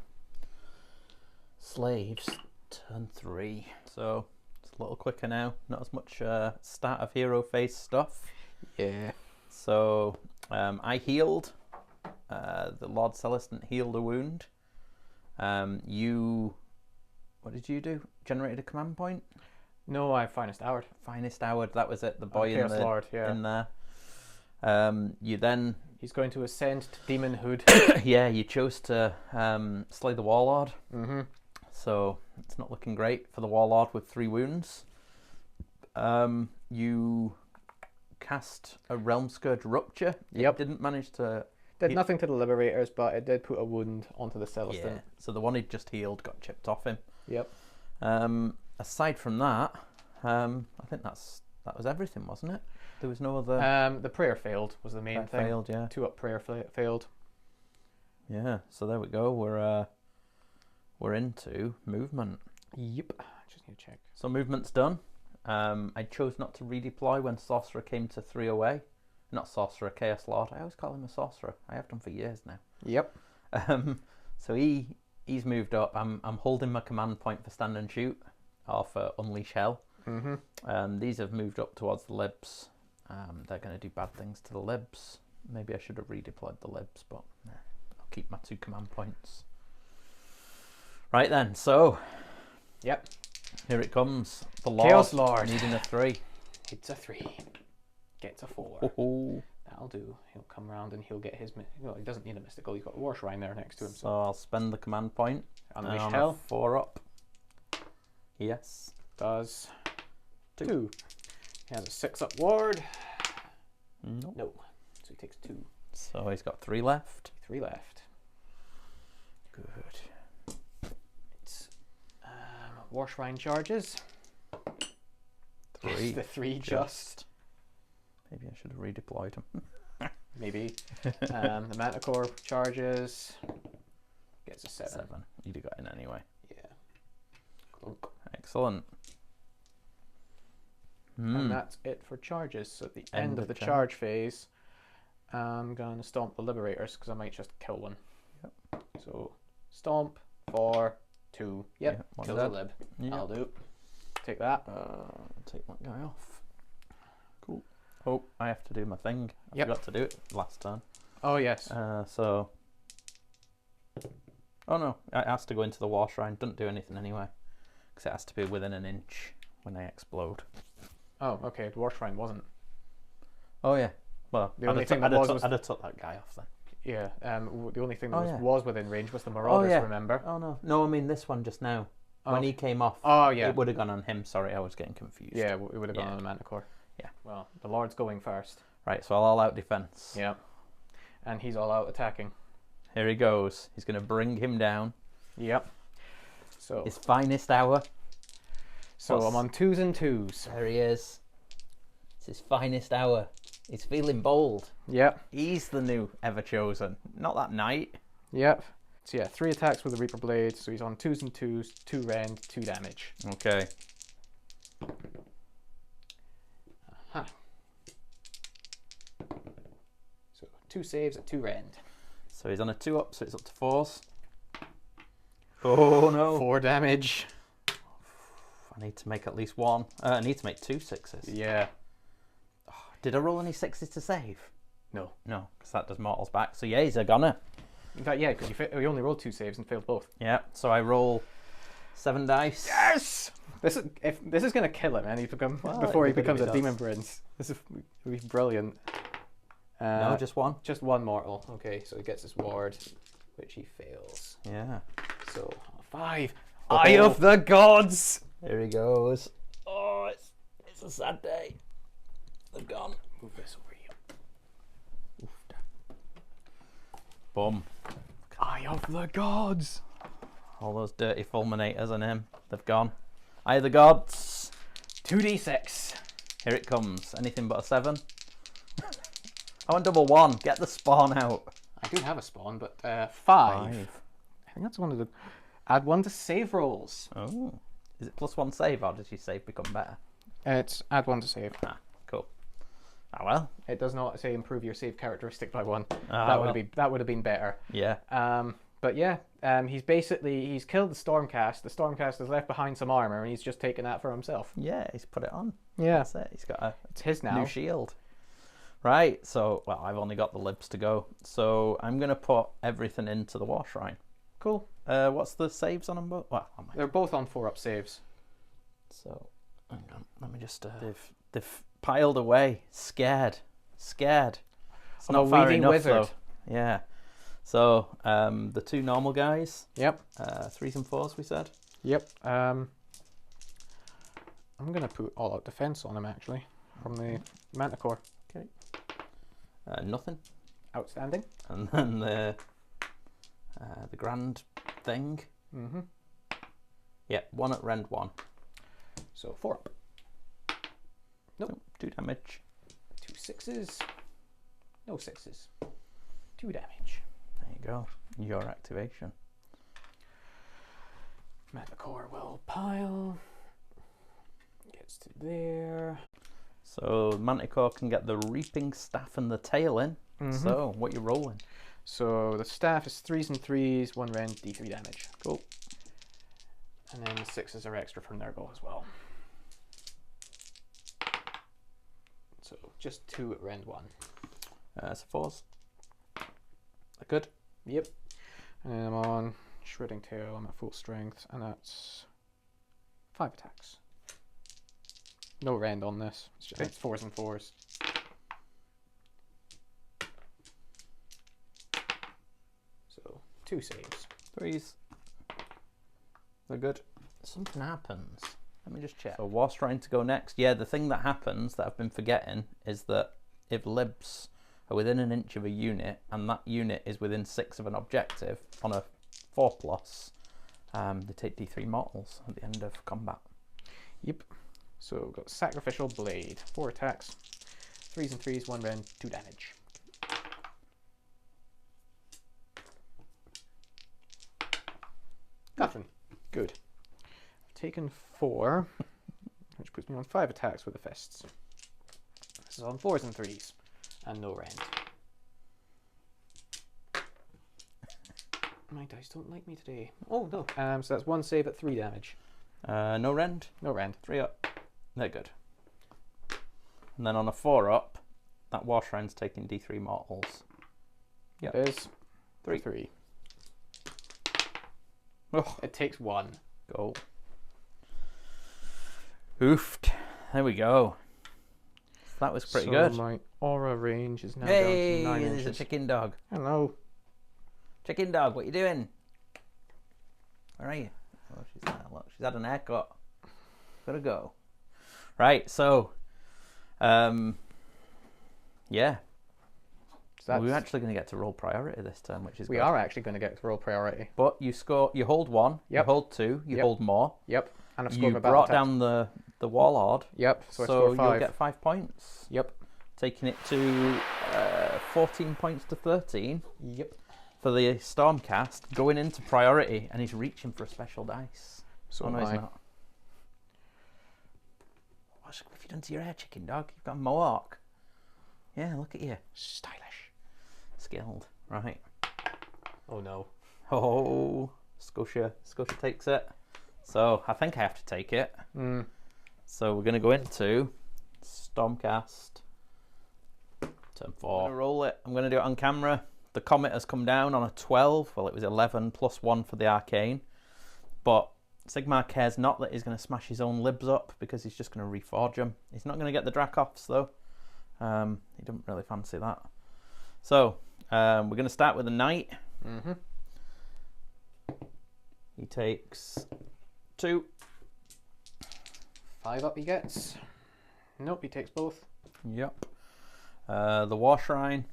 slaves, turn 3. So it's a little quicker now, not as much start of hero phase stuff. Yeah. So I healed. The Lord Celestant healed a wound. What did you do? Generated a command point? No, I finest houred. Finest houred, that was it. The boy in Lord, yeah. in there. You then... He's going to ascend to demonhood. Yeah, you chose to slay the Warlord. Mm-hmm. So it's not looking great for the Warlord with 3 wounds. You cast a Realm Scourge Rupture. Yep. It didn't manage to... Did nothing to the Liberators, but it did put a wound onto the Celestant. Yeah, so the one he'd just healed got chipped off him. Yep. Aside from that, I think that was everything, wasn't it? There was no other... The prayer failed was the main thing. Failed, yeah. 2 up prayer failed. Yeah, so there we go. We're into movement. Yep. Just need to check. So movement's done. I chose not to redeploy when Sorcerer came to 3 away. Not Sorcerer, Chaos Lord. I always call him a Sorcerer. I have done for years now. Yep. So he's moved up. I'm holding my command point for Stand and Shoot, or for Unleash Hell. Mm-hmm. These have moved up towards the Libs. They're going to do bad things to the Libs. Maybe I should have redeployed the Libs, but nah, keep my 2 command points. Right then, so Yep. here it comes. The Lord. Chaos Lord. Needing a 3. Hits a 3. Gets a 4. Oh. That'll do. He'll come around and he'll get his... Well, he doesn't need a mystical. He's got a war shrine there next to him. So I'll spend the command point. Unleash on hell. a 4 up. Yes. Does 2. He has a 6 up ward. Nope. No. So he takes 2. So he's got 3 left. 3 left. Good. It's war shrine charges. 3. The 3 just. Maybe I should have redeployed him. Maybe. The Manticore charges. Gets a 7. 7. You'd have got in anyway. Yeah. Clunk. Excellent. And that's it for charges. So at the end of the charge phase, I'm going to stomp the Liberators because I might just kill one. Yep. So stomp for 2. Yep. Yeah, Kills a lib. Yep. I'll do. Take that. Take that guy off. Cool. Oh, I have to do my thing. I Yep. forgot to do it last time. Oh, yes. So. Oh no, it has to go into the war shrine. Doesn't do anything anyway, because it has to be within an inch when they explode. Oh, okay. The war shrine wasn't. Oh yeah. Well, The only thing that was... I'd have took that guy off then. Yeah. The only thing that Oh, yeah. was within range was the Marauders, yeah. remember? Oh no. No, I mean this one just now. Oh. When he came off, Oh, yeah. it would have gone on him. Sorry, I was getting confused. Yeah, it would have gone Yeah. on the Manticore. Yeah. Well, the Lord's going first. Right, so I'll all out defense. Yeah. And he's all out attacking. Here he goes. He's going to bring him down. Yep. So His finest hour. I'm on 2s and 2s. There he is. It's his finest hour. He's feeling bold. Yep. He's the new Ever Chosen. Not that knight. Yep. So yeah, 3 attacks with the Reaper Blade. So he's on 2s and 2s, 2 rend, 2 damage. Okay. Aha. So 2 saves at 2 rend. So he's on a 2 up, so it's up to 4s. Oh no. 4 damage. I need to make at least 1. I need to make 2 6s. Yeah. Did I roll any 6s to save? No. No, because that does mortals back. So yeah, he's a gunner. In fact, yeah, because you only rolled 2 saves and failed both. Yeah, so I roll 7 dice. Yes! This is going to kill him, man. Before he becomes a Demon Prince. This is be brilliant. No, just 1. Just 1 mortal. Okay, so he gets his ward, which he fails. Yeah. So 5. Oh. Eye of the Gods! Here he goes. Oh, it's a sad day. They've gone. Move this over here. Boom. Eye of the Gods! All those dirty fulminators on him. They've gone. Eye of the Gods. 2d6. Here it comes. Anything but a 7. I want double 1. Get the spawn out. I do have a spawn, but 5. 5. I think that's one of the... Add 1 to save rolls. Oh. Is it +1 save, or does your save become better? It's add 1 to save. Ah, cool. Ah, well. It does not say improve your save characteristic by 1. Ah, that would have been better. Yeah. But yeah, he's killed the Stormcast. The Stormcast has left behind some armor, and he's just taken that for himself. Yeah, he's put it on. Yeah, That's it. He's got it's his now. new shield. Right, so, well, I've only got the libs to go. So I'm going to put everything into the War Shrine. Cool. What's the saves on them both? Well, They're both on 4-up saves. So, hang on. Let me just... They've piled away. Scared. It's not far weaving enough, wizard. though. Yeah. So, the 2 normal guys. Yep. 3s and 4s, we said. Yep. I'm going to put all-out defense on him, actually, from the Manticore. Okay. Nothing. Outstanding. And then the grand thing. Mm-hmm. Yeah, 1 at rend 1. So 4-up. Nope. 2 damage. 2 6s. No 6s. 2 damage. There you go. Your activation. Manticore will pile. Gets to there. So Manticore can get the Reaping Staff and the Tail in. Mm-hmm. So what you rolling? So the staff is 3s and 3s, 1 rend, d3 damage. Cool. And then the 6s are extra for Nurgle as well. So just 2 at rend 1. So 4s. Good. Yep. And then I'm on Shredding Tail. I'm at full strength, and that's 5 attacks. No rend on this. It's just it's 4s and 4s. So 2 saves. 3s. They're good. Something happens. Let me just check. So War's trying to go next. Yeah, the thing that happens that I've been forgetting is that if libs are within an inch of a unit and that unit is within 6 of an objective on a 4+, they take D3 mortals at the end of combat. Yep. So we've got Sacrificial Blade. 4 attacks. 3s and 3s, 1 rend, 2 damage. Nothing. Good. I've taken 4, which puts me on 5 attacks with the fists. This is on 4s and 3s, and no rend. My dice don't like me today. Oh no. So that's 1 save at 3 damage. No rend. No rend. 3 up. They're good. And then on a 4 up, that War Shrine's taking D3 mortals. Yep. It is 3. 3. Oh, it takes 1. Go. Oofed. There we go. That was pretty good. My aura range is now down to 9 inches. There's a chicken dog. Hello. Chicken dog, what you doing? Where are you? Oh, she's there. Look, she's had an haircut. Gotta go. Right, so, yeah. So we're actually going to get to roll priority this turn, which is we good. are actually going to get to roll priority. But you score. You hold 1. Yep. You hold 2. You hold more. Yep. And I've You scored my battle brought attack. down the warlord. Yep. So I So scored 5. you'll get 5 points. Yep. Taking it to 14 points to 13. Yep. For the Stormcast, going into priority, and he's reaching for a special dice. So oh, no, am he's I. not. What have you done to your hair, chicken dog? You've got a mohawk. Yeah, look at you. Stylish. Skilled. Right. Oh no. Oh, Scotia takes it. So I think I have to take it. So we're going to go into Stormcast. Turn 4. I'm going to roll it. I'm going to do it on camera. The comet has come down on a 12. Well, it was 11 plus 1 for the Archaon. But Sigmar cares not that he's going to smash his own libs up because he's just going to reforge them. He's not going to get the Dracoffs though. He doesn't really fancy that. So we're going to start with the knight. He takes 2. 5 up he gets. Nope, he takes both. Yep. The War Shrine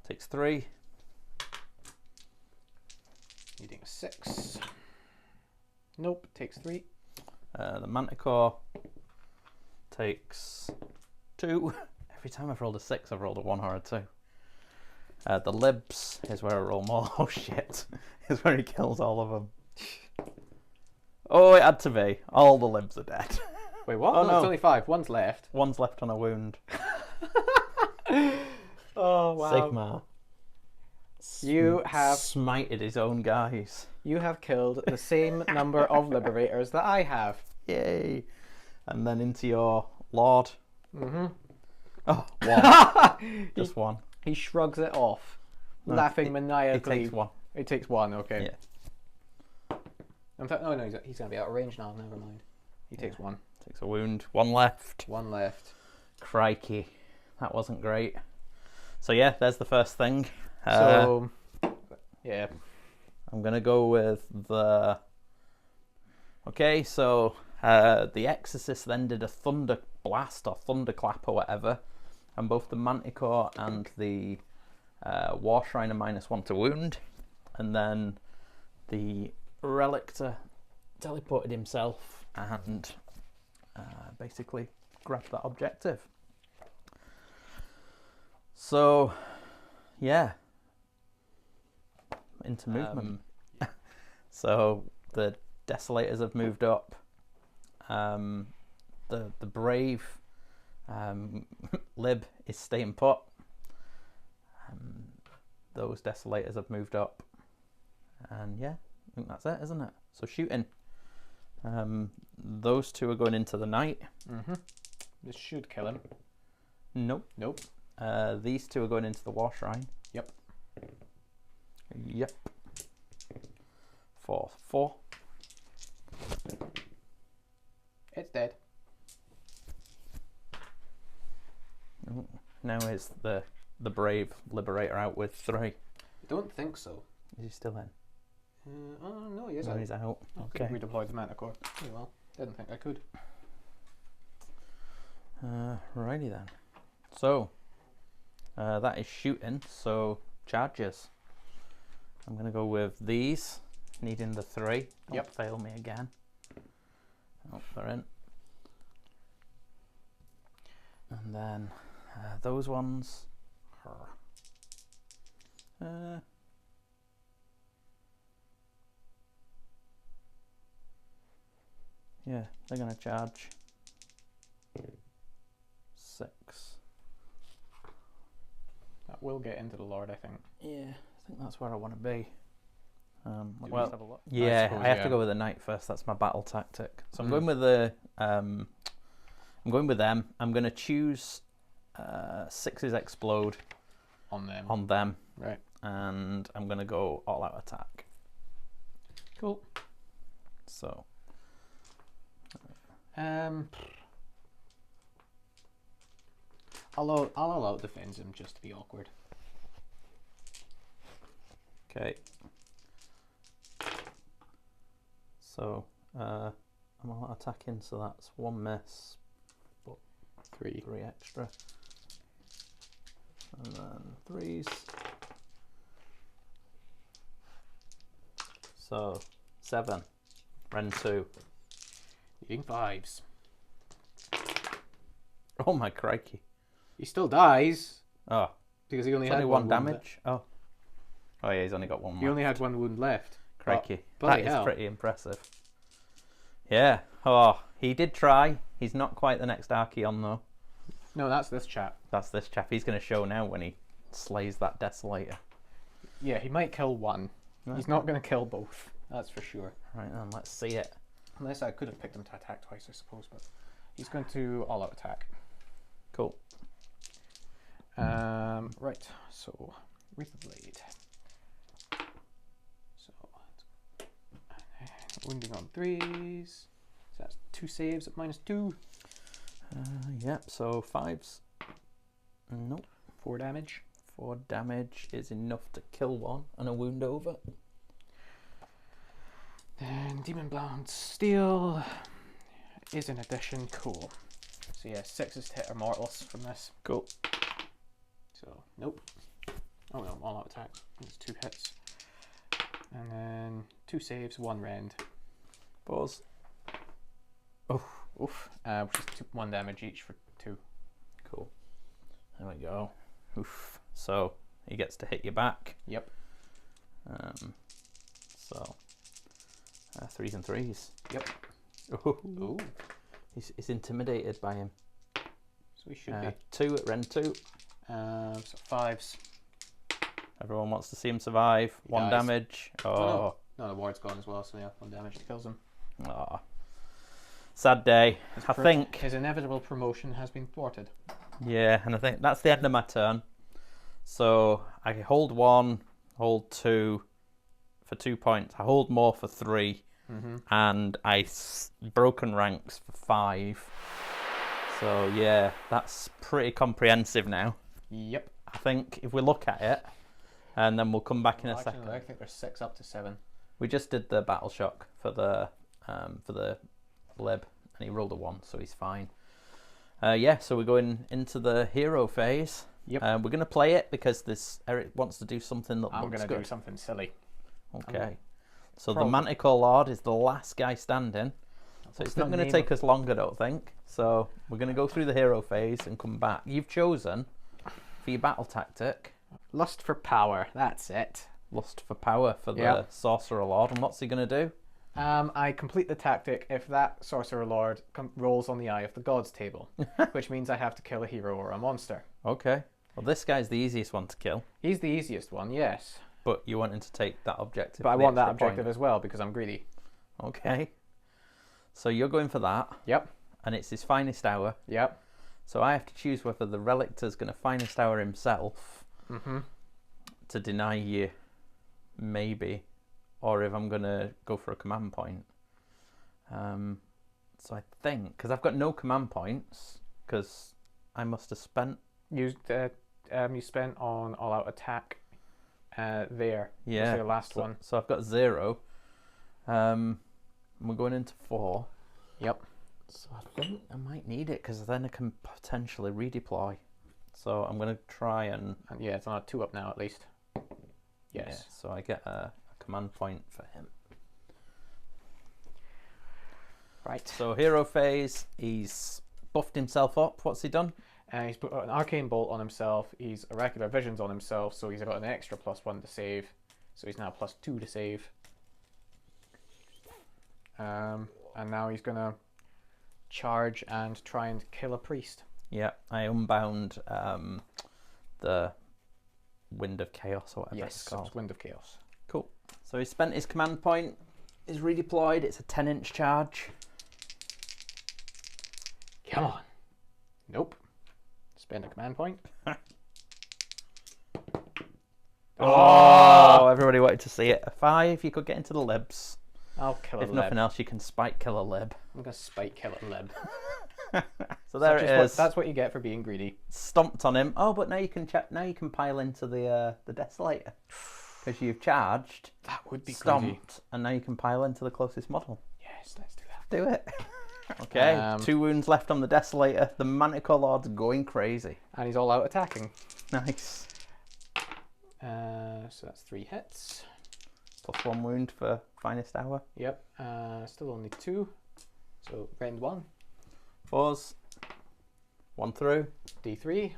takes 3. Needing a 6. Nope, takes 3. The Manticore takes 2. Every time I've rolled a 6, I've rolled a 1 or a 2. The Libs is where I roll more. Oh shit. Is where he kills all of them. Oh, it had to be. All the Libs are dead. Wait, what? Oh, no, it's only 5. 1's left. 1's left on a wound. Oh, wow. Sigmar. You have smited his own guys. You have killed the same number of liberators that I have. Yay. And then into your Lord. Oh, 1. Just 1. He shrugs it off, No, laughing maniacally. He takes 1. It takes 1, okay. Yeah. No, he's going to be out of range now, never mind. He takes 1. Takes a wound. 1 left. 1 left. Crikey. That wasn't great. So yeah, there's the first thing. So, yeah. I'm going to go with the... Okay, so the Exorcist then did a Thunder Blast or Thunderclap or whatever. And both the Manticore and the War Shrine are -1 to wound. And then the Relictor teleported himself and basically grabbed that objective. So, yeah. Into movement. So the Desolators have moved up. The brave Lib is staying put. Those Desolators have moved up. And yeah, I think that's it, isn't it? So shooting. Those 2 are going into the Knight. This should kill him. Nope. Nope. These 2 are going into the War Shrine. Yep. Yep. 4/4. It's dead. Ooh, now is the brave liberator out with 3. I don't think so. Is he still in? Oh no, he is No, out. he's out. I Okay. could have redeployed the Manticore. Oh well, didn't think I could. Righty then. So that is shooting. So charges. I'm gonna go with these, needing the 3. Don't fail me again. Oh, they're in. And then those ones. Yeah, they're gonna charge 6. That will get into the Lord, I think. Yeah, I think that's where I want to be. Well, have a look? Yeah, suppose, I have to go with the knight first. That's my battle tactic. So I'm going with the. I'm going with them. I'm going to choose 6s explode on them. on them, Right. and I'm going to go all out attack. Cool. So. I'll allow defends him just to be awkward. Okay. So I'm all attacking. So that's 1 miss, but 3 extra, and then 3s. So 7. Ren 2. Eating 5s. Oh my crikey! He still dies Oh, because he only it's had only 1 wound damage. Oh, yeah, he's only got 1. He only had 1 wound left. Crikey, bloody that is hell. pretty impressive. Yeah. Oh, he did try. He's not quite the next Archaon though. No, that's this chap. That's this chap. He's going to show now when he slays that Desolator. Yeah, he might kill 1. Right. He's not going to kill both. That's for sure. Right then, let's see it. Unless I could have picked him to attack twice, I suppose. But he's going to all-out attack. Cool. Right. So Wreath of Blade. So wounding on 3s. So that's 2 saves at -2. Yep. So 5s. Nope. 4 damage. 4 damage is enough to kill 1 and a wound over. Then Demon Bound Steel is an addition. Cool. So yeah, 6s to hit are mortals from this. Cool. So nope. Oh no, all out attack. It's 2 hits. And then 2 saves, 1 rend. Pause. Oof. Which is 1 damage each for 2. Cool. There we go. Oof. So he gets to hit you back. Yep. So 3s and 3s. Yep. Ooh. He's intimidated by him. So we should be. 2 at Ren 2. So 5s. Everyone wants to see him survive. He 1 dies. damage. Oh. No, the ward's gone as well, so yeah, 1 damage kills him. Oh. Sad day. I think. His inevitable promotion has been thwarted. Yeah, and I think that's the end of my turn. So I hold 1, hold 2 for 2 points. I hold more for 3, and I broken ranks for 5. So yeah, that's pretty comprehensive now. Yep. I think if we look at it, and then we'll come back in a second. I think there's 6 up to 7. We just did the battle shock for the lib, and he rolled a 1, so he's fine. Yeah, so we're going into the hero phase. Yep. We're going to play it because Erik wants to do something that I'm looks going good. to do something silly. Okay. So the Manticore Lord is the last guy standing. So it's not going to take us long, I don't think. So we're going to go through the hero phase and come back. You've chosen for your battle tactic. Lust for power, that's it. Lust for power for the Sorcerer Lord. And what's he going to do? I complete the tactic if that Sorcerer Lord rolls on the Eye of the Gods table, which means I have to kill a hero or a monster. Okay. Well, this guy's the easiest one to kill. He's the easiest one, yes. But you want him to take that objective. But I want that objective as well because I'm greedy. Okay. So you're going for that. Yep. And it's his finest hour. Yep. So I have to choose whether the Relictor's going to finest hour himself to deny you maybe, or if I'm going to go for a command point. So I think, because I've got no command points, because I must have spent... You spent on all-out attack there. Yeah. Was your last one. So I've got 0. We're going into 4. Yep. So I think I might need it, because then I can potentially redeploy. So I'm going to try and... Yeah, it's on a 2 up now at least. Yes. Yeah, so I get a command point for him. Right. So hero phase, he's buffed himself up. What's he done? He's put an arcane bolt on himself. He's oracular visions on himself, so he's got an extra +1 to save. So he's now +2 to save. And now he's gonna charge and try and kill a priest. Yeah, I unbound the Wind of Chaos or whatever it's called. Yes, Wind of Chaos. Cool. So he spent his command point. He's redeployed. It's a 10-inch charge. Come on. Nope. Spend a command point. Oh, everybody wanted to see it. A 5, you could get into the libs. I'll kill a If lib. nothing else, you can spike kill a lib. I'm going to spike kill a lib. So there it is. That's what you get for being greedy. Stomped on him. Oh, but now you can now you can pile into the Desolator. Because you've charged, That would be stomped, greedy. and now you can pile into the closest model. Yes, let's do that. Do it. Okay, 2 wounds left on the Desolator. The Manticore Lord's going crazy. And he's all out attacking. Nice. So that's 3 hits. +1 wound for Finest Hour. Yep. Still only 2. So rend 1. 4s. 1 through. D3.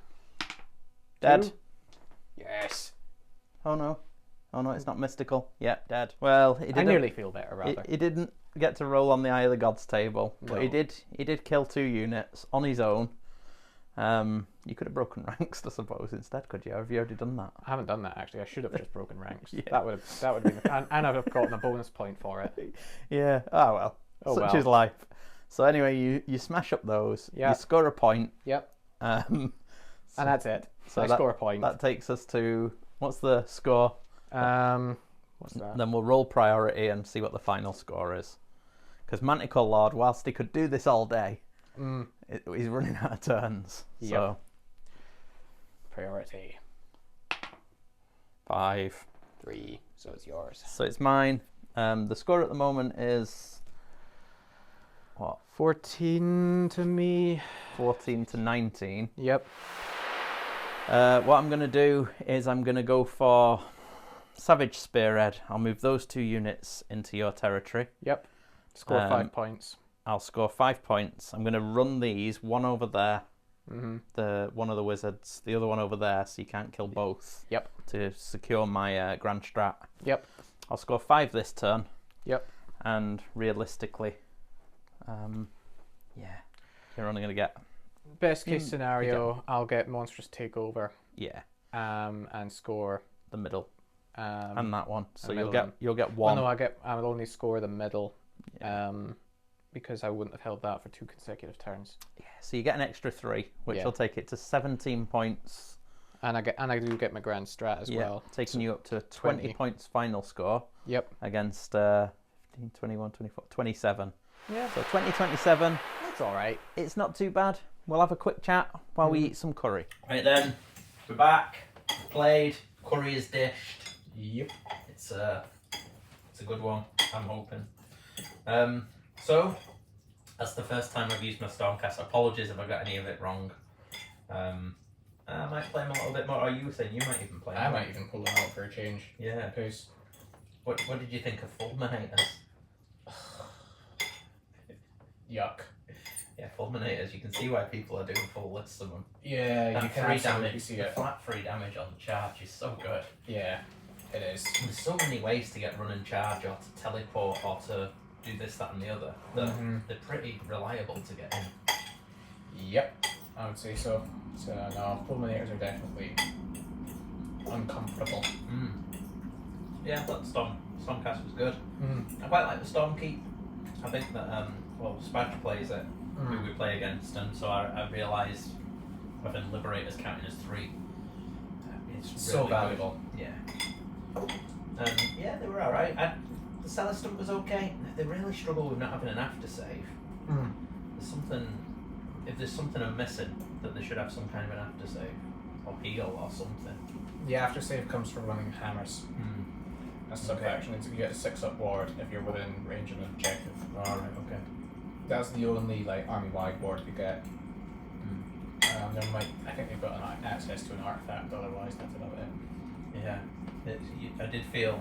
Dead. 2. Yes. Oh no. Oh no, it's not mystical. Yep, dead. Well, he I didn't. nearly feel better, rather. He didn't get to roll on the Eye of the Gods table, but No. he did kill 2 units on his own. You could have broken ranks, I suppose, instead, could you? Have you already done that? I haven't done that, actually. I should have just broken ranks. Yeah. That would have been... and I'd have gotten a bonus point for it. Yeah. Oh well. Oh, Such well. is life. So anyway, you smash up those. Yeah. You score a point. Yep. Um, And that's it. so I that- score a point. That takes us to what's the score? What's that? Then we'll roll priority and see what the final score is. Because Manticore Lord, whilst he could do this all day, he's running out of turns. Yep. So Priority. 5. 3. So it's yours. So it's mine. The score at the moment is what? 14 to me. 14 to 19. Yep. What I'm going to do is I'm going to go for Savage Spearhead. I'll move those 2 units into your territory. Yep. Score 5 points. I'll score 5 points. I'm going to run these, one over there, Mm-hmm. one of the wizards, the other one over there, so you can't kill both. Yep. To secure my Grand Strat. Yep. I'll score 5 this turn. Yep. And realistically, yeah, you're only going to get... Best case scenario, I'll get Monstrous Takeover. Yeah. And score... The middle. And And that one. So middle you'll get Well, 1. no, I'll only score the middle. Because I wouldn't have held that for 2 consecutive turns. Yeah, so you get an extra 3, which will take it to 17 points. And I do get my Grand Strat as well. Taking you up to 20 points final score. Yep. Against 15, 21, 24, 27. Yeah. So 2027. That's all right. It's not too bad. We'll have a quick chat while we eat some curry. Right then, we're back. Played. Curry is dished. Yep. It's a good one, I'm hoping. So, that's the first time I've used my Stormcast. Apologies if I got any of it wrong. I might play them a little bit more. Or you were saying you might even play them. I might even pull them out for a change. Yeah. Because What did you think of fulminators? yuck. Yeah, fulminators. You can see why people are doing full lists of them. Yeah, you That can free absolutely damage, see the it. flat free damage on the charge is so good. Yeah, it is. There's so many ways to get run and charge, or to teleport, or to do this, that, and the other. They're pretty reliable to get in. Yep, I would say so. So no, fulminators are definitely uncomfortable. Yeah, I thought Stormcast was good. I quite like the Stormkeep. I think that Spadge plays it, who we play against, and so I realised having Liberators counting as 3. It's So really valuable. good. Yeah. Yeah, they were alright. The Celestant was okay. They really struggle with not having an after-save. There's something... If there's something I'm missing, that they should have some kind of an after-save. Or heal or something. The after-save comes from running hammers. That's a sub-faction. You get a 6-up ward if you're within range of an objective. Alright, okay. That's the only like army-wide ward you get. There might, I think they've got an access to an artifact, otherwise that's about it. Yeah. I did feel...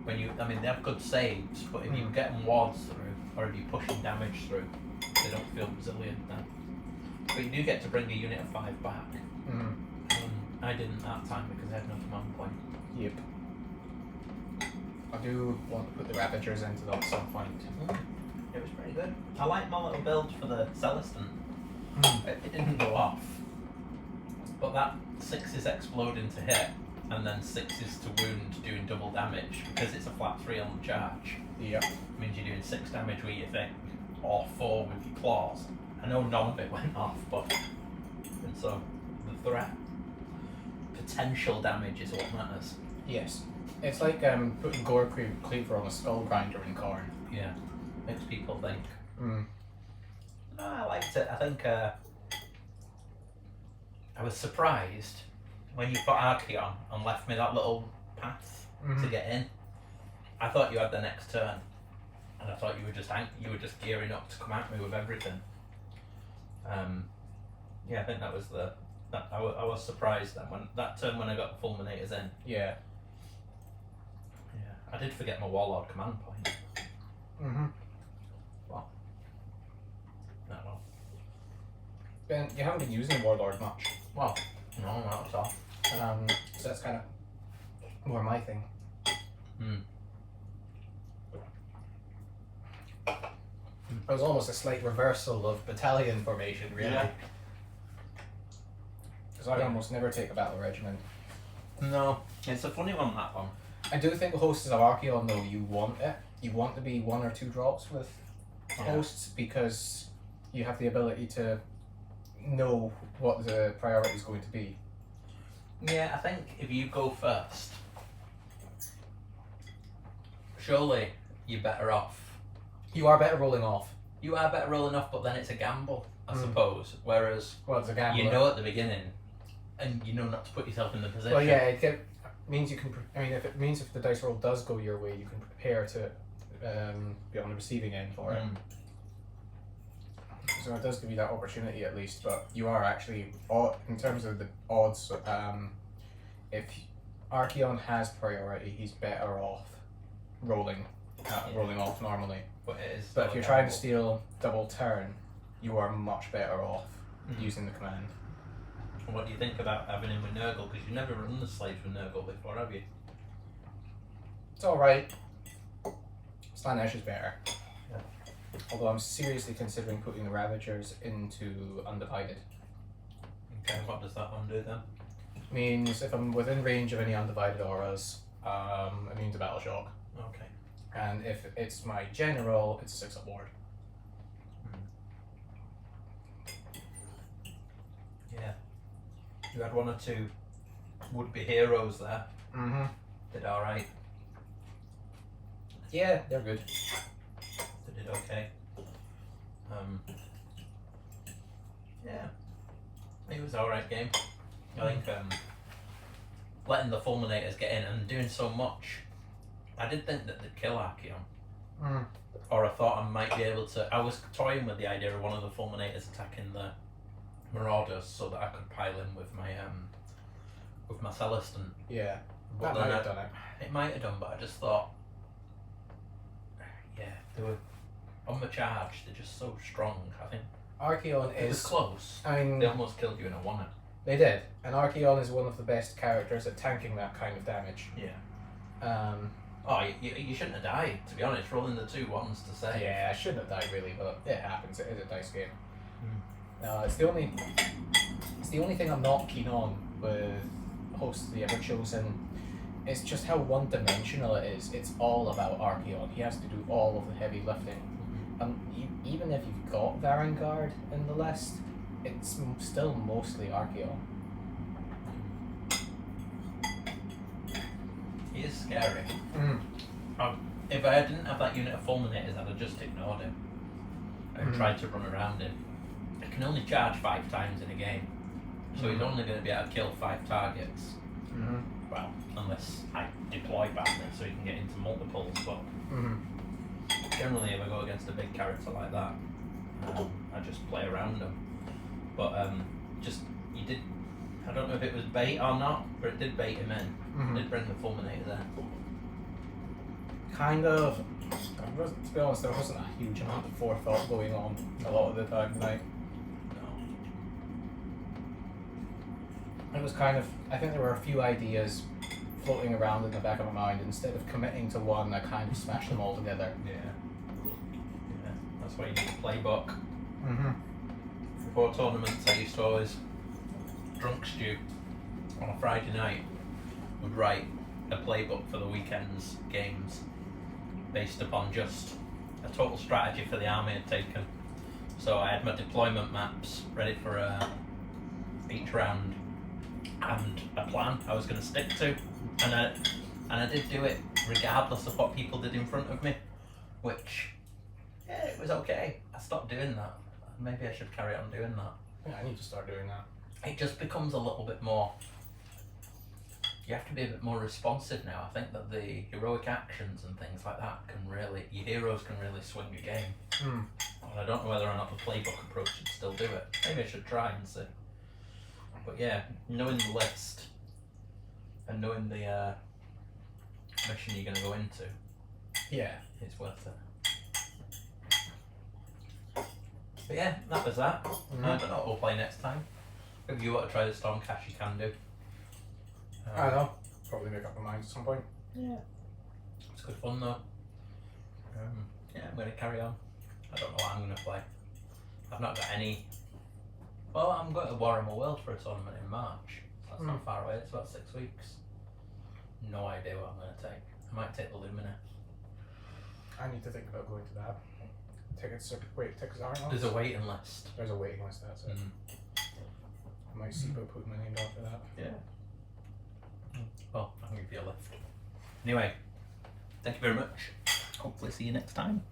When you... I mean, they have good saves, but if you get them wards through, or if you're pushing damage through, they don't feel resilient then. But you do get to bring a unit of 5 back. I didn't that time because I had no command point. Yep. I do want to put the Ravagers into that at some point. It was pretty good. I like my little build for the Celestant. It didn't go off. But that 6 is exploding to hit, and then 6 is to wound doing double damage. Because it's a flat 3 on the charge. Yep. It means you're doing 6 damage with your thing, or 4 with your claws. I know none of it went off, but... And so, the threat. Potential damage is what matters. Yes. It's like putting Gore Cleaver on a Skull Grinder in Khorne. Yeah. Makes people think. Mm. No, I liked it. I think I was surprised when you put Archaon and left me that little path to get in. I thought you had the next turn, and I thought you were just gearing up to come at me with everything. Yeah, I think that was I was surprised then when that turn when I got the fulminators in. Yeah. Yeah, I did forget my warlord command point. Well, no, well. Ben, you haven't been using Warlord much. Well, no, not at all. So that's kind of more my thing. It was almost a slight reversal of battalion formation, really. Yeah. Because I almost never take a battle regiment. No, it's a funny one, that one. I do think hosts of Archaon, though, you want it. You want to be 1 or 2 drops with hosts because you have the ability to know what the priority is going to be. Yeah, I think if you go first, surely you're better off. You are better rolling off. You are better rolling off, but then it's a gamble, I suppose. Whereas it's a gamble. you know at the beginning, and you know not to put yourself in the position. Well, yeah, it means you can. If the dice roll does go your way, you can prepare to be on the receiving end for it. So it does give you that opportunity at least, but you are actually, in terms of the odds, if Archaon has priority, he's better off rolling off normally. But if you're trying to steal double turn, you are much better off using the command. And what do you think about having him with Nurgle? Because you've never run the slaves with Nurgle before, have you? It's alright. Slanesh is better. Yeah. Although I'm seriously considering putting the Ravagers into Undivided. Okay, what does that one do then? Means if I'm within range of any Undivided auras, immune to Battle Shock. Okay. And if it's my general, it's a 6-up ward. Yeah. You had 1 or 2 would-be heroes there. Did alright. Yeah, they're good. They did okay. Yeah. It was alright game. I think letting the fulminators get in and doing so much. I did think that they'd kill Archaon. Or I thought I might be able to. I was toying with the idea of one of the fulminators attacking the marauders so that I could pile in with my Celestant. Yeah, But that might have done it. It might have done, but I just thought, yeah, they were on the charge. They're just so strong. I think Archaon it was is close. I mean, They almost killed you in a 1. they did, and Archaon is one of the best characters at tanking that kind of damage. Yeah. Oh, you shouldn't have died, to be honest, rolling the 2 1s to save. Yeah, I shouldn't have died really, but it happens. It is a dice game. It's the only thing I'm not keen on with hosts of the Everchosen. It's just how one-dimensional it is. It's all about Archaon. He has to do all of the heavy lifting. Even if you've got Varangard in the list, it's still mostly Archaon. He is scary. Mm. If I didn't have that unit of fulminators, I'd have just ignored him and tried to run around him. I can only charge 5 times in a game, so he's only going to be able to kill 5 targets. Well, unless I deploy badly so he can get into multiples, but generally if I go against a big character like that, I just play around him. But he did, I don't know if it was bait or not, but it did bait him in. It did bring the fulminator there. Kind of. To be honest, there wasn't a huge amount of forethought going on a lot of the time tonight. It was kind of, I think there were a few ideas floating around in the back of my mind. Instead of committing to one, I kind of smashed them all together. Yeah, that's why you need a playbook. Before tournaments, I used to always drunk stew on a Friday night. Would write a playbook for the weekend's games based upon just a total strategy for the army I'd taken. So I had my deployment maps ready for each round and a plan I was going to stick to, and I did do it regardless of what people did in front of me, which it was okay. I stopped doing that. Maybe I should carry on doing that. Yeah, I need to start doing that. It just becomes a little bit more. You have to be a bit more responsive now. I think that the heroic actions and things like that your heroes can really swing a game. And I don't know whether or not the playbook approach should still do it. Maybe I should try and see. But yeah, knowing the list and knowing the mission you're going to go into, it's worth it. But yeah, that was that. I don't know what we'll play next time. If you want to try the Stormcast, you can do. I don't know. Probably make up my mind at some point. Yeah. It's good fun though. Yeah, I'm going to carry on. I don't know what I'm going to play. I've not got any. Well, I'm going to Warhammer World for a tournament in March. So that's not far away. It's about 6 weeks. No idea what I'm going to take. I might take the Lumina. I need to think about going to that. Tickets aren't on. There's a waiting list. There's a waiting list, that's it. I might see about putting my name down for that. Yeah. Well, I'll give you a lift. Anyway, thank you very much. Hopefully see you next time.